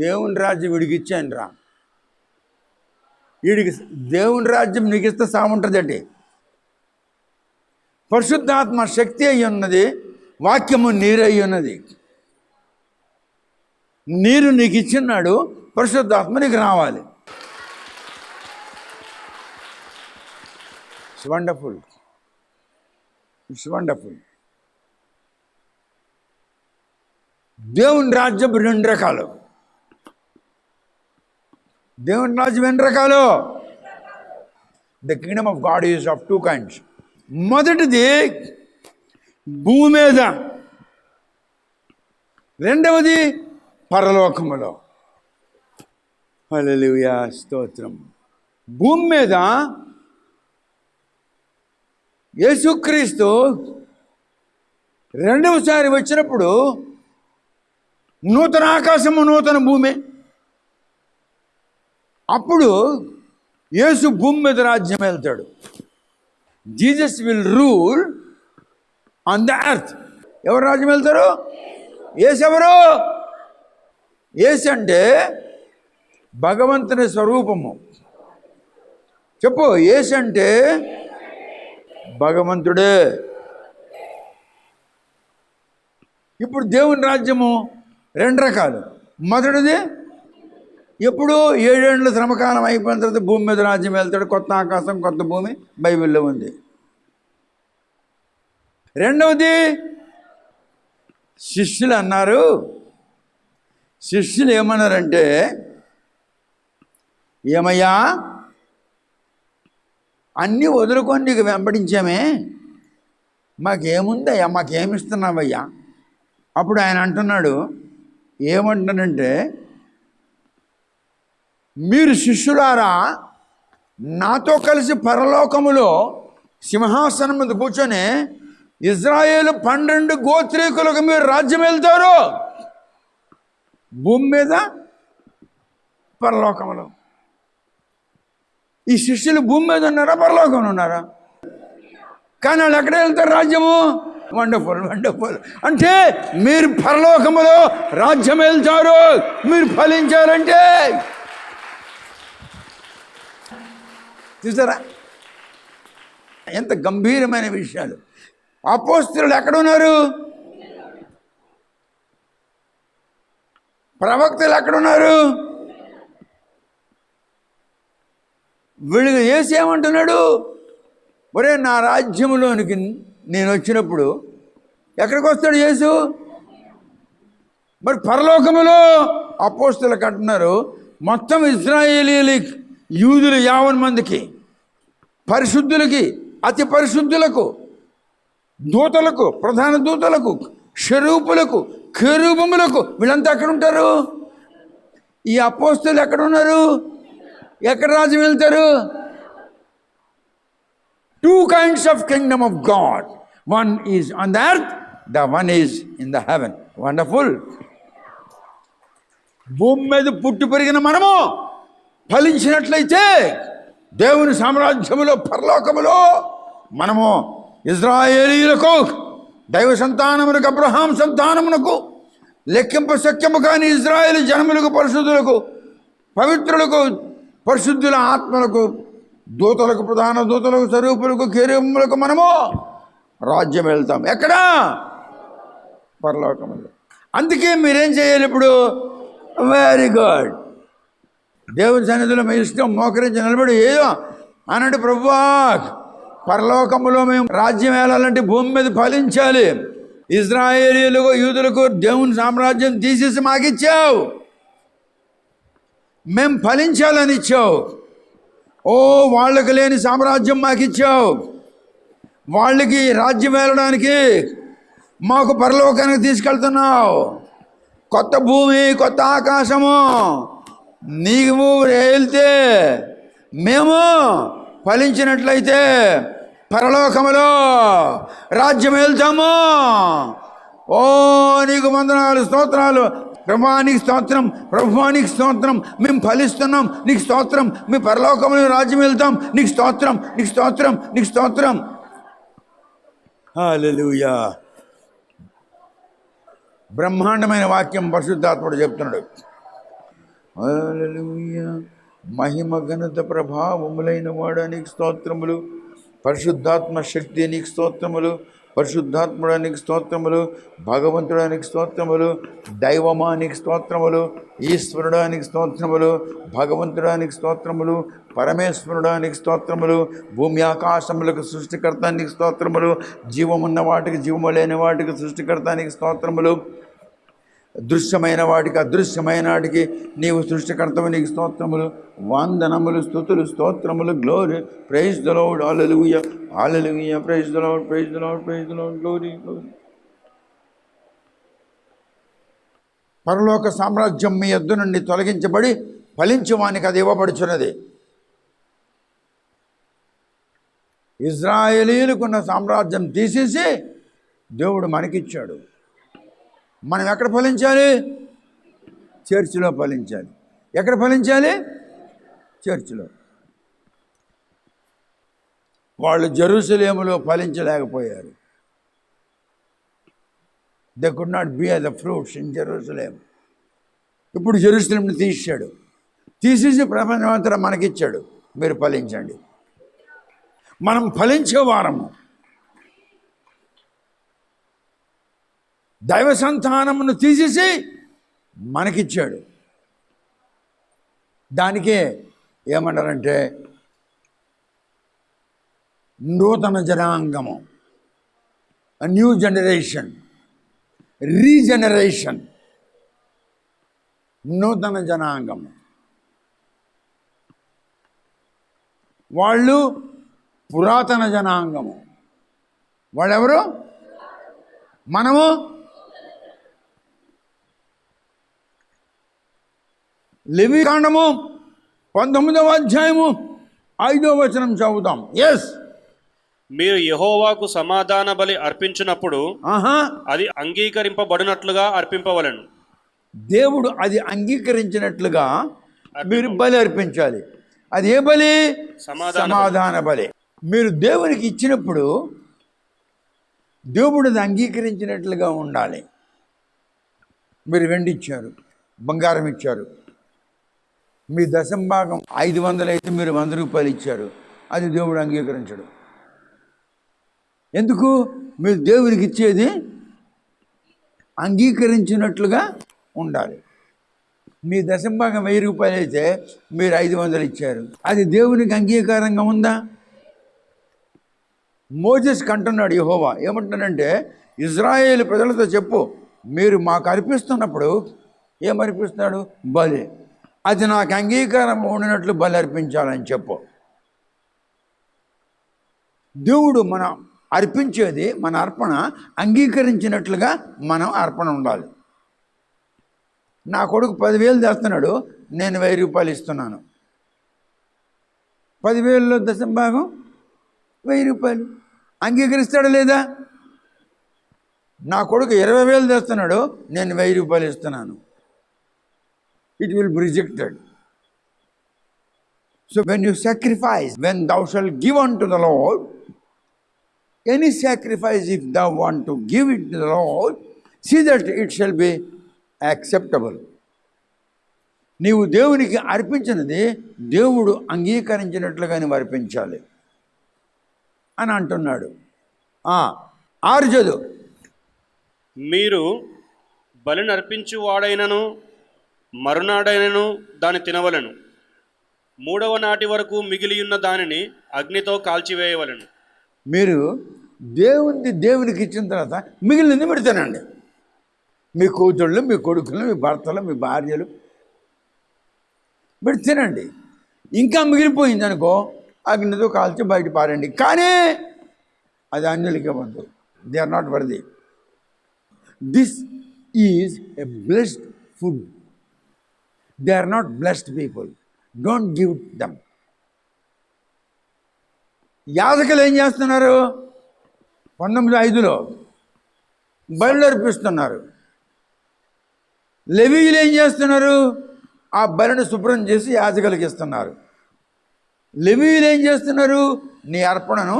Speaker 1: దేవుని రాజ్యం వీడికి ఇచ్చాను రా, వీడికి దేవుని రాజ్యం నీకు ఇస్తే సాగుంటుందండి. పరిశుద్ధాత్మ శక్తి అయి ఉన్నది, వాక్యము నీరు అయి ఉన్నది. నీరు నీకు ఇచ్చినాడు, పరిశుద్ధాత్మ నీకు రావాలి. It's wonderful, it's wonderful. దేవుని రాజ్యం 2 రకాలు. దేవుని రాజ్యం ఎన్ని రకాలు? The Kingdom of God is of 2 kinds. మొదటిది భూమి మీద, రెండవది పరలోకములో. హల్లెలూయా, స్తోత్రం. భూమి మీద యేసుక్రీస్తు రెండవసారి వచ్చినప్పుడు నూతన ఆకాశము నూతన భూమి. అప్పుడు యేసు భూమి మీద రాజ్యం వెళ్తాడు. Jesus will rule on the earth. ఎవరు రాజ్యం వెళ్తారు? యేసు. ఎవరు? యేసు అంటే భగవంతుని స్వరూపము. చెప్పు, యేసు అంటే భగవంతుడే. ఇప్పుడు దేవుని రాజ్యము 2 రకాలు. మొదటిది ఎప్పుడు 7 ఏళ్ళ శ్రమకాలం అయిపోయిన తర్వాత భూమి మీద రాజ్యం వెళ్తాడు. కొత్త ఆకాశం కొత్త భూమి బైబిల్లో ఉంది. రెండవది శిష్యులు అన్నారు. శిష్యులు ఏమన్నారంటే, ఏమయ్యా అన్నీ వదులుకొని నీకు వెంబడించామే, మాకేముందయ్యా, మాకేమిస్తున్నావయ్యా? అప్పుడు ఆయన అంటున్నాడు, ఏమంటున్నాడంటే, మీరు శిష్యులారా నాతో కలిసి పరలోకములో సింహాసనం మీద కూర్చొని ఇజ్రాయేలు 12 గోత్రీకులకు మీరు రాజ్యం వెళ్తారు, భూమి మీద పరలోకములో. ఈ శిష్యులు భూమి మీద ఉన్నారా, పరలోకంలో ఉన్నారా? కానీ వాళ్ళు ఎక్కడ వెళ్తారు రాజ్యము? Wonderful, wonderful. అంటే మీరు పరలోకములో రాజ్యం వెళ్తారు, మీరు ఫలించారంటే. చూసారా ఎంత గంభీరమైన విషయాలు. అపోస్తలులు ఎక్కడున్నారు? ప్రవక్తలు ఎక్కడున్నారు? వీళ్ళు యేసు ఏమంటున్నాడు? ఒరే, నా రాజ్యంలోనికి నేను వచ్చినప్పుడు ఎక్కడికి వస్తాడు యేసు? మరి పరలోకములో అపోస్తలులకు అంటున్నారు, మొత్తం ఇశ్రాయేలీయులు, యూదులు 50 మందికి, పరిశుద్ధులకి, అతి పరిశుద్ధులకు, దూతలకు, ప్రధాన దూతలకు, షరూపులకు, కెరూబములకు, వీళ్ళంతా ఎక్కడ ఉంటారు? ఈ అపోస్తలు ఎక్కడ ఉన్నారు? ఎక్కడ రాజ్యం వెళ్తారు? 2 kinds of kingdom of God. One is on the earth, the one is in the heaven. Wonderful. భూమి మీద పుట్టి పెరిగిన మనము ఫలించినట్లయితే దేవుని సామ్రాజ్యములో, పరలోకములో మనము ఇజ్రాయేలీయులకు, దైవ సంతానములకు, అబ్రహాం సంతానమునకు, లెక్కింప శక్యము కాని ఇజ్రాయేలు జనములకు, పరిశుద్ధులకు, పవిత్రులకు, పరిశుద్ధుల ఆత్మలకు, దూతలకు, ప్రధాన దూతలకు, స్వరూపులకు, కెరూబులకు మనము రాజ్యం వెళ్తాం. ఎక్కడ? పరలోకములో. అందుకే మీరేం చేయాలి ఇప్పుడు? Very good. దేవుని సన్నిధిలో మీ ఇష్టం మోకరించి నిలబడి ఏదో అనంటే, ప్రభువా, పరలోకములో మేము రాజ్యం వెళ్ళాలంటే భూమి మీద ఫలించాలి. ఇజ్రాయేలీయులకు, యూదులకు దేవుని సామ్రాజ్యం తీసేసి మాకిచ్చావు, మేము ఫలించాలని ఇచ్చావు. ఓ, వాళ్ళకి లేని సామ్రాజ్యం మాకు ఇచ్చావు. వాళ్ళకి రాజ్యం వెళ్ళడానికి మాకు పరలోకానికి తీసుకెళ్తున్నావు. కొత్త భూమి, కొత్త ఆకాశము నీవు వెళ్తే మేము ఫలించినట్లయితే పరలోకములో రాజ్యం వెళ్తాము. ఓ, నీకు వందనాలు, స్తోత్రాలు ప్రభువానికి స్తోత్రం, ప్రభువానికి స్తోత్రం. మేము ఫలిస్తున్నాం, నీకు స్తోత్రం. మీ పరలోకంలో రాజ్యం వెళ్తాం, నీకు స్తోత్రం, నీకు స్తోత్రం, నీకు స్తోత్రం. హల్లెలూయా. బ్రహ్మాండమైన వాక్యం పరిశుద్ధాత్ముడు చెప్తున్నాడు. హల్లెలూయా. మహిమ, ఘనత, ప్రభావములైన వాడా నీకు స్తోత్రములు. పరిశుద్ధాత్మ శక్తి నీకు స్తోత్రములు. పరిశుద్ధాత్ముడానికి స్తోత్రములు. భగవంతుడానికి స్తోత్రములు. దైవమానికి స్తోత్రములు. ఈశ్వరుడానికి స్తోత్రములు. భగవంతుడానికి స్తోత్రములు. పరమేశ్వరుడానికి స్తోత్రములు. భూమి ఆకాశములకు సృష్టికర్తానికి స్తోత్రములు. జీవమున్న వాటికి, జీవము లేని వాటికి సృష్టికర్తానికి స్తోత్రములు. దృశ్యమైన వాటికి, అదృశ్యమైన వాటికి నీవు సృష్టికర్తవు, నీకు స్తోత్రములు, వందనములు, స్తుతులు, స్తోత్రములు. Glory, praise the Lord, hallelujah, hallelujah, praise the Lord, praise the Lord, praise the Lord, glory, glory. పరలోక సామ్రాజ్యం మీ యొద్ద నుండి తొలగించబడి ఫలించువానికి అది ఇవ్వబడుచున్నది. ఇజ్రాయేలీయులకున్న సామ్రాజ్యం తీసేసి దేవుడు మనకిచ్చాడు. మనం ఎక్కడ ఫలించాలి? చర్చిలో ఫలించాలి. ఎక్కడ ఫలించాలి? చర్చిలో. వాళ్ళు జెరూసలేములో ఫలించలేకపోయారు. They could not bear the fruits in Jerusalem. ఇప్పుడు జెరూసలేంని తీసాడు, తీసేసి ప్రపంచమంతా మనకిచ్చాడు, మీరు ఫలించండి. మనం ఫలించే వారము. దైవ సంతానమును తీసేసి మనకిచ్చాడు. దానికే ఏమన్నారంటే నూతన జనాంగము, న్యూ జనరేషన్, రీజనరేషన్, నూతన జనాంగము. వాళ్ళు పురాతన జనాంగము. వాళ్ళెవరు? మనము లేవి కాండము 19వ అధ్యాయము 5వ వచనం చదువుతాం. ఎస్,
Speaker 2: మీరు యెహోవాకు సమాధాన బలి అర్పించినప్పుడు
Speaker 1: ఆహా,
Speaker 2: అది అంగీకరింపబడినట్లుగా అర్పింపవలెను.
Speaker 1: దేవుడు అది అంగీకరించినట్లుగా మీరు బలి అర్పించాలి. అది ఏ బలి? సమాధాన బలి. మీరు దేవునికి ఇచ్చినప్పుడు దేవుడు అది అంగీకరించినట్లుగా ఉండాలి. మీరు వెండి ఇచ్చారు, బంగారం ఇచ్చారు, మీ దశంభాగం 500 అయితే మీరు 100 రూపాయలు ఇచ్చారు, అది దేవుడు అంగీకరించడు. ఎందుకు? మీరు దేవునికి ఇచ్చేది అంగీకరించినట్లుగా ఉండాలి. మీ దశంభాగం 1000 రూపాయలు అయితే మీరు 500 ఇచ్చారు, అది దేవునికి అంగీకారంగా ఉందా? మోజెస్ కంటున్నాడు యెహోవా, ఏమంటున్నాడంటే ఇజ్రాయేలు ప్రజలతో చెప్పు, మీరు మాకు అర్పిస్తున్నప్పుడు ఏమర్పిస్తున్నాడు? బలి. అది నాకు అంగీకారం ఉండినట్లు బలి అర్పించాలని చెప్పు. దేవుడు మనం అర్పించేది, మన అర్పణ అంగీకరించినట్లుగా మనం అర్పణ ఉండాలి. నా కొడుకు 10,000 తెస్తున్నాడు, నేను 1000 రూపాయలు ఇస్తున్నాను. 10,000లో దశంభాగం 1000 రూపాయలు. అంగీకరిస్తాడా లేదా? నా కొడుకు 20,000 తెస్తున్నాడు, నేను 1000 రూపాయలు ఇస్తున్నాను. It will be rejected. So when you sacrifice, when thou shalt give unto the Lord, any sacrifice if thou want to give it to the Lord, see that it shall be acceptable. నీవు దేవునికి అర్పించినది దేవుడు అంగీకరించినట్లుగా నువ్వు అర్పించాలి అని అంటున్నాడు. 6 చదువు.
Speaker 2: మీరు బలిని అర్పించు వాడైనను మరునాడైనను దాన్ని తినవలెను. 3వ నాటి వరకు మిగిలియున్న దానిని అగ్నితో కాల్చివేయవలెను.
Speaker 1: మీరు దేవునికి ఇచ్చిన తర్వాత మిగిలినది పెడతానండి. మీ కూతుళ్ళు, మీ కొడుకులు, మీ భర్తలు, మీ భార్యలు పెడితేనండి. ఇంకా మిగిలిపోయింది అనుకో, అగ్నితో కాల్చి బయట పారండి. కానీ అది అన్యులకి ఇవ్వద్దు. They are not worthy. This is a blessed food. They are not blessed people. Don't give them. యాజకులు ఏం చేస్తున్నారు? 19:5లో బలులు అర్పిస్తున్నారు. లేవీయులు ఏం చేస్తున్నారు? ఆ బలిని శుభ్రం చేసి యాజకులకు ఇస్తున్నారు. లేవీయులు ఏం చేస్తున్నారు? నీ అర్పణను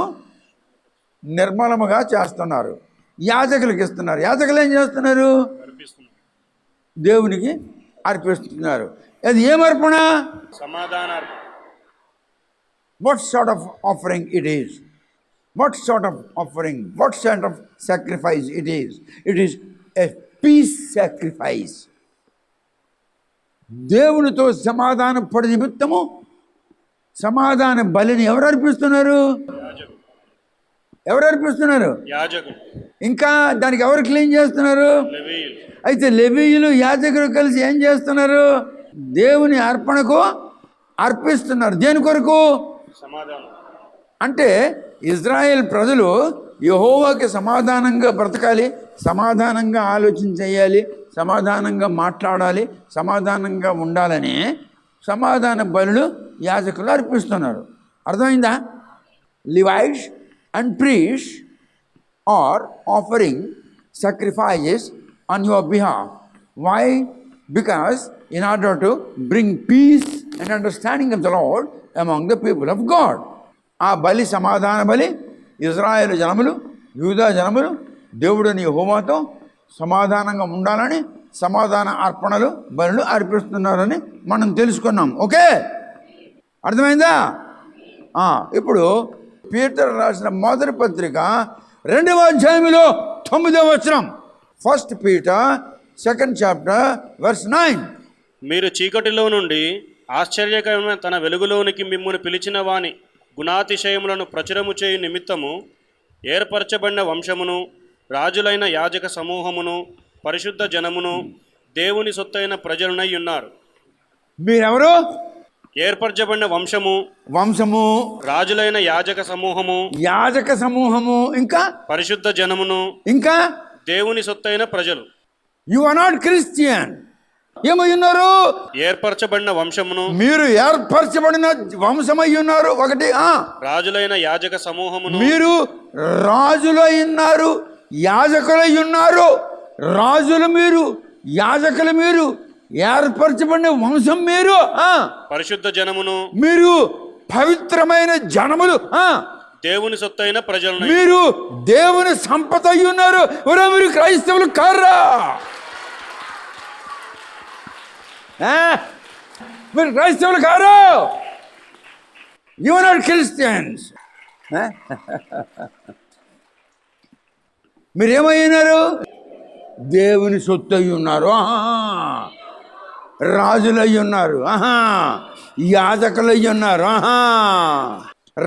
Speaker 1: నిర్మలముగా చేస్తున్నారు, యాజకులకు ఇస్తున్నారు. యాజకులు ఏం చేస్తున్నారు? దేవునికి అర్పిస్తున్నారు. అది ఏం అర్పణ?
Speaker 2: సమాధాన అర్పణ.
Speaker 1: What sort of offering it is? What sort of offering? What sort of sacrifice it is? It is a peace sacrifice. దేవునితో సమాధాన పడి నిమిత్తము సమాధాన బలిని ఎవరు అర్పిస్తున్నారు? ఎవరు అర్పిస్తున్నారు?
Speaker 2: యాజకులు.
Speaker 1: ఇంకా దానికి ఎవరు క్లీన్ చేస్తున్నారు?
Speaker 2: లేవీయులు.
Speaker 1: అయితే లేవీయులు యాజకులు కలిసి ఏం చేస్తున్నారు? దేవుని అర్పణకు అర్పిస్తున్నారు. దేని కొరకు?
Speaker 2: సమాధానం.
Speaker 1: అంటే ఇజ్రాయెల్ ప్రజలు యెహోవాకి సమాధానంగా బ్రతకాలి, సమాధానంగా ఆలోచన చేయాలి, సమాధానంగా మాట్లాడాలి, సమాధానంగా ఉండాలని సమాధాన బలులు యాజకులు అర్పిస్తున్నారు. అర్థమైందా? Levites and priests are offering sacrifices on your behalf. Why? Because in order to bring peace and understanding of the Lord among the people of God. ఆ బలి సమాధాన బలి ఇజ్రాయేలు జనములు, యూదా జనములు దేవుడిని యెహోవాతో సమాధానంగా ఉండాలని సమాధాన అర్పణలు బలులు అర్పిస్తున్నారని మనం తెలుసుకున్నాం. ఓకే, అర్థమైందా? ఇప్పుడు పీతరు రాసిన మొదటి పత్రిక 2వ అధ్యాయంలో 9వ వచనం. 1 Peter 2nd chapter verse 9.
Speaker 2: మీరు చీకటిలో నుండి ఆశ్చర్యకరమైన తన వెలుగులోనికి మిమ్మును పిలిచిన వాని గుణాతిశయములను ప్రచురము చేయు నిమిత్తము ఏర్పరచబడిన వంశమును, రాజులైన యాజక సమూహమును, పరిశుద్ధ జనమును, దేవుని సొత్తైన ప్రజలునై ఉన్నారు.
Speaker 1: మీరెవరు?
Speaker 2: ఏర్పరచబడిన వంశము,
Speaker 1: వంశము,
Speaker 2: రాజులైన యాజక సమూహము,
Speaker 1: యాజక సమూహము, ఇంకా
Speaker 2: పరిశుద్ధ జనమును,
Speaker 1: ఇంకా
Speaker 2: దేవుని సొత్తైన ప్రజలు.
Speaker 1: You are not Christian. ఏమై ఉన్నారు?
Speaker 2: ఏర్పరచబడిన వంశమును,
Speaker 1: మీరు ఏర్పరచబడిన వంశమై ఉన్నారు. ఒకటి,
Speaker 2: రాజులైన యాజక సమూహమును,
Speaker 1: మీరు రాజులై ఉన్నారు, యాజకులై ఉన్నారు. రాజులు మీరు, యాజకులు మీరు, ఏర్పరచబడిన వంశం మీరు,
Speaker 2: పరిశుద్ధ జనమును,
Speaker 1: మీరు పవిత్రమైన జనములు,
Speaker 2: దేవుని సొత్తైన ప్రజలను.
Speaker 1: మీరు దేవుని సంపద అయి ఉన్నారు. మీరు క్రైస్తవులు కారా? మీరు క్రైస్తవులు కారు. You are not Christians. మీరేమైనారు? దేవుని సొత్తు అయి ఉన్నారు. రాజులయ్యి ఉన్నారు. యాజకులయ్యి ఉన్నారు.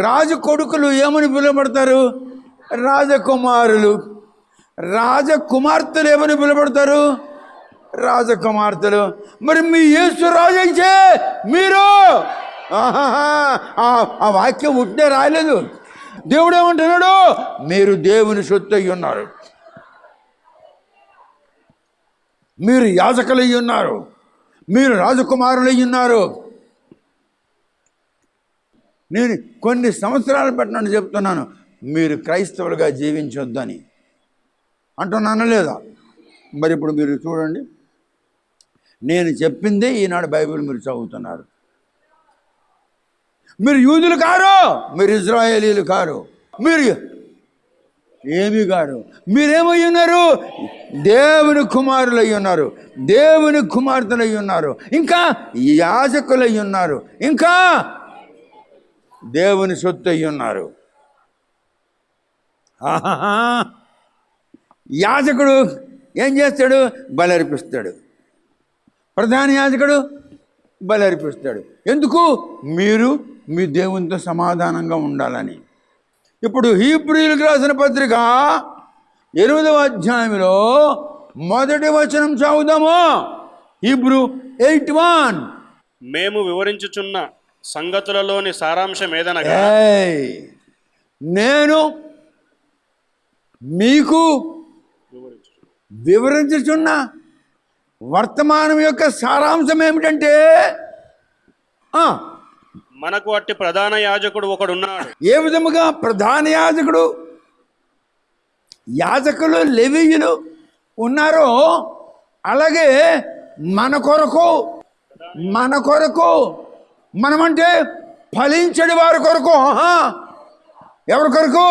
Speaker 1: రాజు కొడుకులు ఏమని పిలువబడతారు? రాజకుమారులు. రాజకుమార్తెలు ఏమని పిలువబడతారు? రాజకుమార్తెలు. మరి మీ యేసు రాజు అయితే మీరు, ఆ వాక్యం ఉంటే రాయలేదు. దేవుడు ఏమంటున్నాడు? మీరు దేవుని సొత్తు అయి ఉన్నారు, మీరు యాజకులయ్యి ఉన్నారు, మీరు రాజకుమారులయ్యి ఉన్నారు. నేను కొన్ని సంవత్సరాలు పెట్టినట్టు చెప్తున్నాను, మీరు క్రైస్తవులుగా జీవించొద్దని అంటున్నాను లేదా? మరి ఇప్పుడు మీరు చూడండి, నేను చెప్పిందే ఈనాడు బైబిల్ మీరు చదువుతున్నారు. మీరు యూదులు కారు, మీరు ఇజ్రాయేలీలు కారు, మీరు ఏమి కారు. మీరేమై ఉన్నారు? దేవుని కుమారులై ఉన్నారు, దేవుని కుమార్తెలై ఉన్నారు, ఇంకా యాజకులై ఉన్నారు, ఇంకా దేవుని సొత్తు అయి ఉన్నారు. యాజకుడు ఏం చేస్తాడు? బలర్పిస్తాడు. ప్రధాన యాజకుడు బలర్పిస్తాడు. ఎందుకు? మీరు మీ దేవునితో సమాధానంగా ఉండాలని. ఇప్పుడు హీబ్రీయులకు రాసిన పత్రిక 8వ అధ్యాయంలో 1వ వచనం చదువుదాము. హీబ్రూ 8:1.
Speaker 2: మేము వివరించుచున్న సంగతులలోని సారాంశం ఏదనగా,
Speaker 1: నేను మీకు వివరించుచున్న వర్తమానం యొక్క సారాంశం ఏమిటంటే,
Speaker 2: మనకు అట్టి ప్రధాన యాజకుడు ఒకడున్నాడు.
Speaker 1: ఏ విధముగా ప్రధాన యాజకుడు, యాజకులు లేవీయులు ఉన్నారో అలాగే మన కొరకు మనమంటే ఫలించడి వారి కొరకు. ఎవరి కొరకు?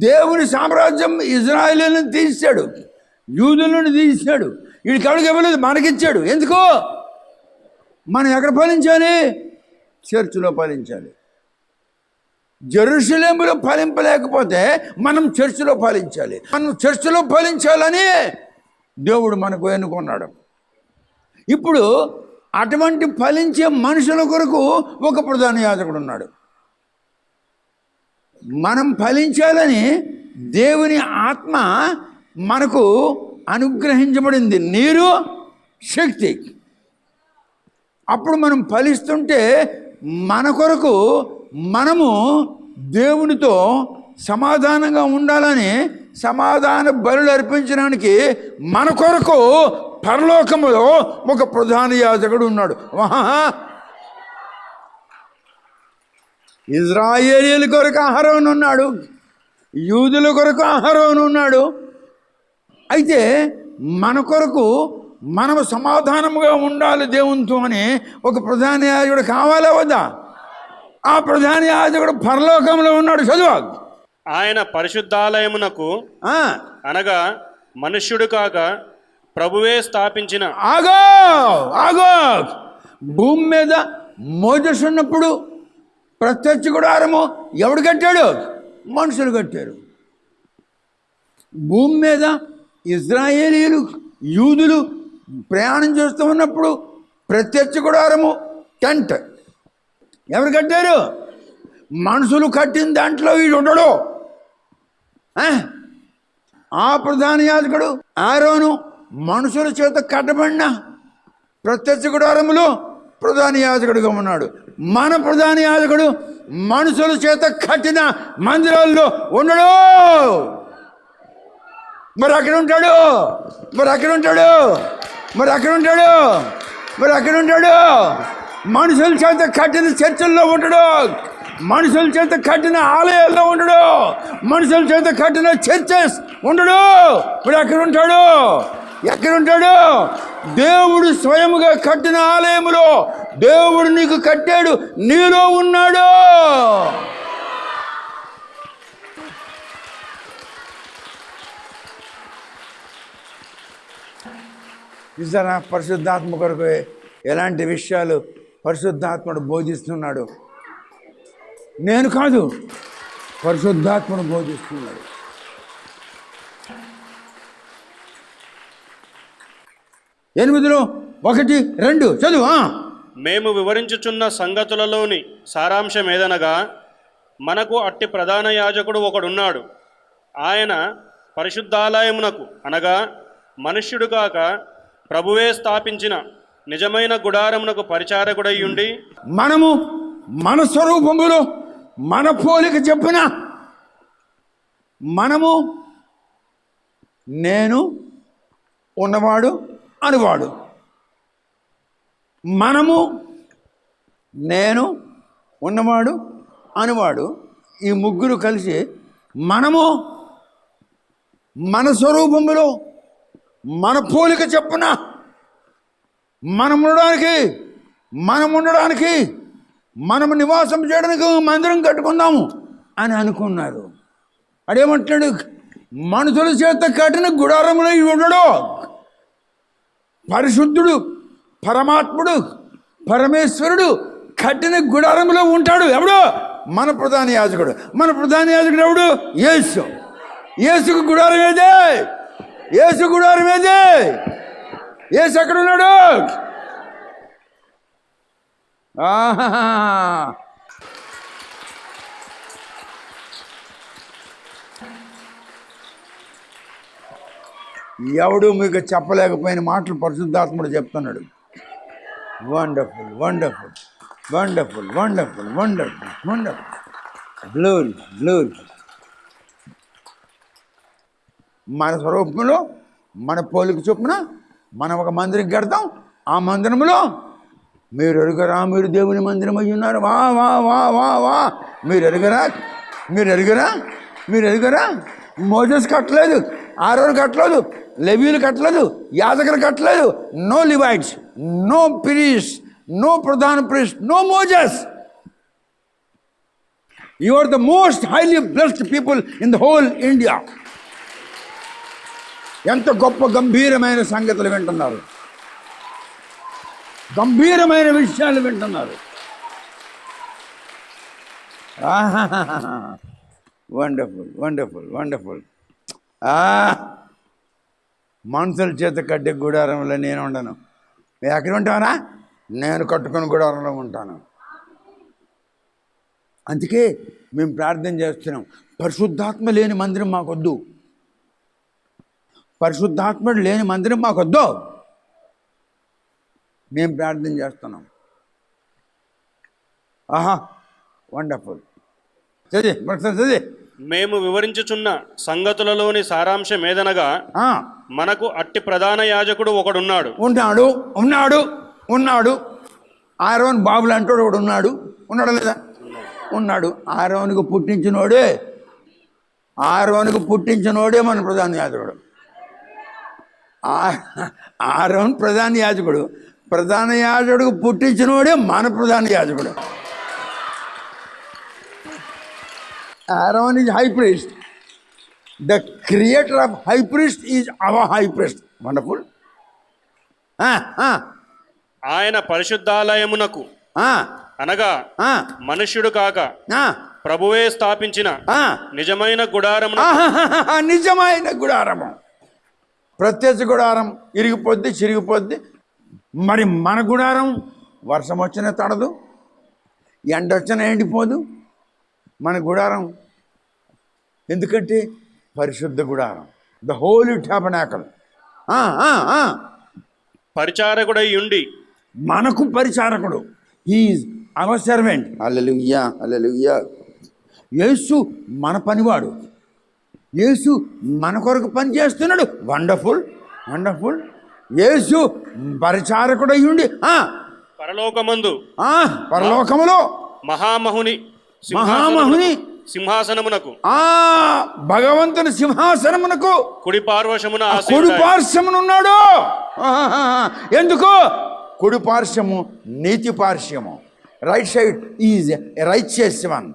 Speaker 1: దేవుని సామ్రాజ్యం ఇజ్రాయేలును తీశాడు, యూదులను తీశాడు. వీడికి ఎవరికి ఇవ్వలేదు, మనకిచ్చాడు. ఎందుకు? మనం ఎక్కడ ఫలించాలి? చర్చిలో ఫలించాలి. జెరూసలేములో ఫలింపలేకపోతే మనం చర్చిలో ఫలించాలి. మనం చర్చిలో ఫలించాలని దేవుడు మనకు ఎన్నుకున్నాడు. ఇప్పుడు అటువంటి ఫలించే మనుషుల కొరకు ఒక ప్రధాన యాజకుడు ఉన్నాడు. మనం ఫలించాలని దేవుని ఆత్మ మనకు అనుగ్రహించబడింది, నీరు, శక్తి. అప్పుడు మనం ఫలిస్తుంటే మన కొరకు మనము దేవునితో సమాధానంగా ఉండాలని సమాధాన బలులు అర్పించడానికి మన కొరకు పరలోకములో ఒక ప్రధాన యాజకుడు ఉన్నాడు. ఇజ్రాయేలీల కొరకు అహరోను ఉన్నాడు, యూదుల కొరకు అహరోను ఉన్నాడు. అయితే మన కొరకు మనము సమాధానముగా ఉండాలి దేవునితో అని ఒక ప్రధాన యాజకుడు కావాలా వద్దా? ఆ ప్రధాన యాజకుడు పరలోకంలో ఉన్నాడు. చదువు.
Speaker 2: ఆయన పరిశుద్ధాలయమునకు, అనగా మనుష్యుడు కాక ప్రభువే స్థాపించిన.
Speaker 1: ఆగో భూమి మీద మోజెస్ ఉన్నప్పుడు ప్రత్యక్ష గుడారము ఎవడు కట్టాడు? మనుషులు కట్టారు. భూమి మీద ఇజ్రాయేలీలు, యూదులు ప్రయాణం చేస్తూ ఉన్నప్పుడు ప్రత్యక్ష గుడారము, టెంట్ ఎవరు కట్టారు? మనుషులు కట్టిన దాంట్లో వీడు ఉండడు. ఆ ప్రధాన యాజకుడు ఆరోను మనుషుల చేత కట్టబడిన ప్రత్యక్ష గుడారములో ప్రధాన యాజకుడిగా ఉన్నాడు. మన ప్రధాన యాజకుడు మనుషుల చేత కట్టిన మందిరాల్లో ఉండడు. మరి అక్కడ ఉంటాడు, మరి అక్కడ ఉంటాడు, మరి అక్కడ ఉంటాడు, మరి అక్కడ ఉంటాడు. మనుషుల చేత కట్టిన చర్చల్లో ఉండడు, మనుషుల చేత కట్టిన ఆలయాల్లో ఉండడు, మనుషుల చేత కట్టిన చర్చెస్ ఉండడు. మరి అక్కడ ఉంటాడు, ఎక్కడ ఉంటాడు? దేవుడు స్వయముగా కట్టిన ఆలయములో దేవుడు నీకు కట్టాడు, నీలో ఉన్నాడు. చూసారా, పరిశుద్ధాత్మ కొరకు ఎలాంటి విషయాలు పరిశుద్ధాత్ముడు బోధిస్తున్నాడు. నేను కాదు, పరిశుద్ధాత్ముడు బోధిస్తున్నాడు. 8:1-2 చదువు.
Speaker 2: మేము వివరించుచున్న సంగతులలోని సారాంశం ఏదనగా, మనకు అట్టి ప్రధాన యాజకుడు ఒకడున్నాడు. ఆయన పరిశుద్ధాలయమునకు అనగా మనుష్యుడు కాక ప్రభువే స్థాపించిన నిజమైన గుడారమునకు పరిచారకుడయ్యుండి,
Speaker 1: మనము మన స్వరూపములో మన పోలిక చెప్పిన మనము నేను ఉన్నవాడు అనువాడు, మనము నేను ఉన్నవాడు అనువాడు, ఈ ముగ్గురు కలిసి మనము మన స్వరూపములో మన పోలిక చెప్పున ఉండడానికి మనము నివాసం చేయడానికి మందిరం కట్టుకుందాము అని అనుకున్నారు. అదేమంటున్నాడు? మనుషుల చేత కట్టిన గుడారంలో ఉండడు. పరిశుద్ధుడు, పరమాత్ముడు, పరమేశ్వరుడు కట్టిన గుడారంలో ఉంటాడు. ఎవడు? మన ప్రధాన యాజకుడు. మన ప్రధాన యాజకుడు ఎవడు? యేసు. యేసుకు గుడారం ఏదే? యేసు గుడారం ఏదే? యేసు ఎక్కడున్నాడు? ఎవడు మీకు చెప్పలేకపోయిన మాటలు పరిశుద్ధాత్ముడు చెప్తున్నాడు. Wonderful, wonderful, wonderful, wonderful, wonderful, wonderful, glory, glory. మన స్వరూపంలో మన పోలిక చొప్పున మనం ఒక మందిరం కడతాం. ఆ మందిరంలో మీరు ఎరుగరా, మీరు దేవుని మందిరం అయ్యి ఉన్నారు. వా వా వా వా వా మీరు ఎరుగరా, మీరు ఎరుగరా, మీరు ఎరుగరా. మోజెస్ కట్టలేదు, ఆరోన్ కట్టలేదు, లెవీలు కట్టలేదు, యాజకులు కట్టలేదు. No Levites, no priest, no ప్రధాన priest, no Moses. You are the most highly blessed people in the whole India. ఎంత గొప్ప గంభీరమైన సంగతులు వింటున్నారు, గంభీరమైన విషయాలు వింటున్నారు. Wonderful, wonderful, wonderful. మనుషుల చేత కట్టే గుడారంలో నేను ఉండను. మీరు ఎక్కడ ఉంటానా? నేను కట్టుకుని గుడారంలో ఉంటాను. అందుకే మేము ప్రార్థన చేస్తున్నాం, పరిశుద్ధాత్మ లేని మందిరం మాకొద్దు, పరిశుద్ధాత్ముడు లేని మందిరం మాకొద్దు. మేము ప్రార్థన చేస్తున్నాం. వండర్ఫుల్. చదివి.
Speaker 2: మేము వివరించుచున్న సంగతులలోని సారాంశం ఏదనగా, మనకు అట్టి ప్రధాన యాజకుడు ఒకడున్నాడు.
Speaker 1: ఉన్నాడు, ఉన్నాడు, ఉన్నాడు. ఆరోన్ బాబులు అంటాడు ఒకడు ఉన్నాడు. ఉన్నాడు లేదా? ఉన్నాడు. ఆరోనుకు పుట్టించినోడే మన ప్రధాన యాజకుడు. ఆరోన్ ప్రధాన యాజకుడు. ప్రధాన యాజకుడికి పుట్టించినోడే మన ప్రధాన యాజకుడు. Aaron is high priest. The creator of high priest is our high priest. Wonderful.
Speaker 2: ఆయన పరిశుద్ధాలయమునకు అనగా మనుష్యుడు కాక ప్రభువే స్థాపించిన నిజమైన గుడారము.
Speaker 1: నిజమైన గుడారము. ప్రత్యక్ష గుడారం ఇరిగిపోద్ది, చిరిగిపోద్ది. మరి మన గుడారం వర్షం వచ్చినా తడదు, ఎండ వచ్చినా ఎండిపోదు. మన గుడారం ఎందుకంటే పరిశుద్ధ గుడారం, ద హోలీ టాబర్నాకల్.
Speaker 2: పరిచారకుడై ఉండి
Speaker 1: మనకు పరిచారకుడు. He is our servant. హల్లెలూయా, హల్లెలూయా. యేసు మన పనివాడు. యేసు మన కొరకు పని చేస్తున్నాడు. Wonderful, wonderful. యేసు పరిచారకుడు అయ్యుండి
Speaker 2: పరలోకమందు
Speaker 1: పరలోకములో
Speaker 2: మహామహుని సింహాసనమునకు
Speaker 1: భగవంతుని సింహాసనమునకు
Speaker 2: కుడి పార్శ్వమున
Speaker 1: కుడి పార్శ్వమునున్నాడు. ఎందుకు? కుడి పార్శ్వము నీతి పార్శ్వము. Right side is righteous one.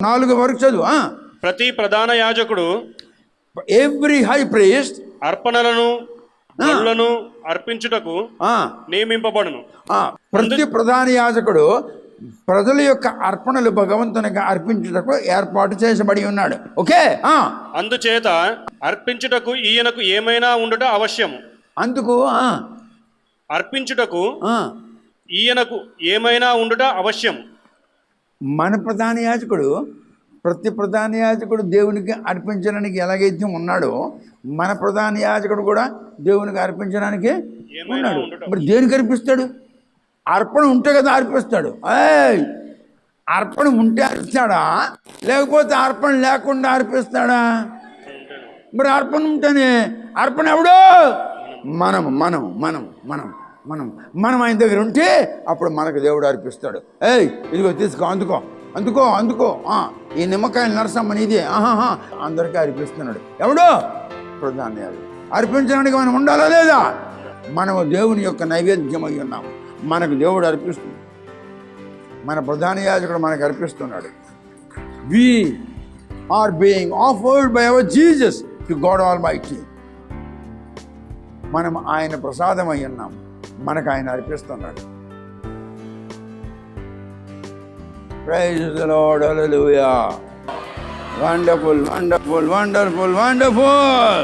Speaker 1: 4 వరకు చదువు.
Speaker 2: ప్రతి ప్రధాన యాజకుడు
Speaker 1: ఎవ్రీ హై ప్రీస్ట్
Speaker 2: అర్పణలను బలులను అర్పించుటకు నియమింపబడును.
Speaker 1: ప్రతి ప్రధాన యాజకుడు ప్రజల యొక్క అర్పణలు భగవంతునికి అర్పించుటకు ఏర్పాటు చేసబడి ఉన్నాడు. ఓకే.
Speaker 2: అందుచేత అర్పించుటకు ఈయనకు ఏమైనా ఉండుట అవశ్యము.
Speaker 1: అందుకు
Speaker 2: అర్పించుటకు ఈయనకు ఏమైనా ఉండుట అవశ్యం.
Speaker 1: మన ప్రధాన యాజకుడు, ప్రతి ప్రధాన యాజకుడు దేవునికి అర్పించడానికి ఎలాగైతే ఉన్నాడో మన ప్రధాన యాజకుడు కూడా దేవునికి అర్పించడానికి ఉన్నాడు. మరి దేనికి అర్పిస్తాడు? అర్పణ ఉంటే కదా అర్పిస్తాడు. అర్పణ ఉంటే అర్పిస్తాడా, లేకపోతే అర్పణ లేకుండా అర్పిస్తాడా? మరి అర్పణ ఉంటేనే. అర్పణ ఎవడో? మనం మనం మనం మనం మనం మనం ఆయన దగ్గర ఉంటే అప్పుడు మనకు దేవుడు అర్పిస్తాడు. ఇదిగో తీసుకో, అందుకో అందుకో అందుకో, ఈ నిమ్మకాయలు నరసమ్మని ఇది అందరికీ అర్పిస్తున్నాడు. ఎవడో? ప్రధాన యాజకుడు. అర్పించడానికి మనం ఉండాలా లేదా? మనము దేవుని యొక్క నైవేద్యం అయి ఉన్నాము. మనకు దేవుడు అర్పిస్తుంది. మన ప్రధాన యాజకుడు మనకు అర్పిస్తున్నాడు. We are being offered by our Jesus to God Almighty. మనం ఆయన ప్రసాదం అయి ఉన్నాము. మనకు ఆయన అర్పిస్తున్నాడు. Praise the Lord, hallelujah. Wonderful, wonderful, wonderful, wonderful.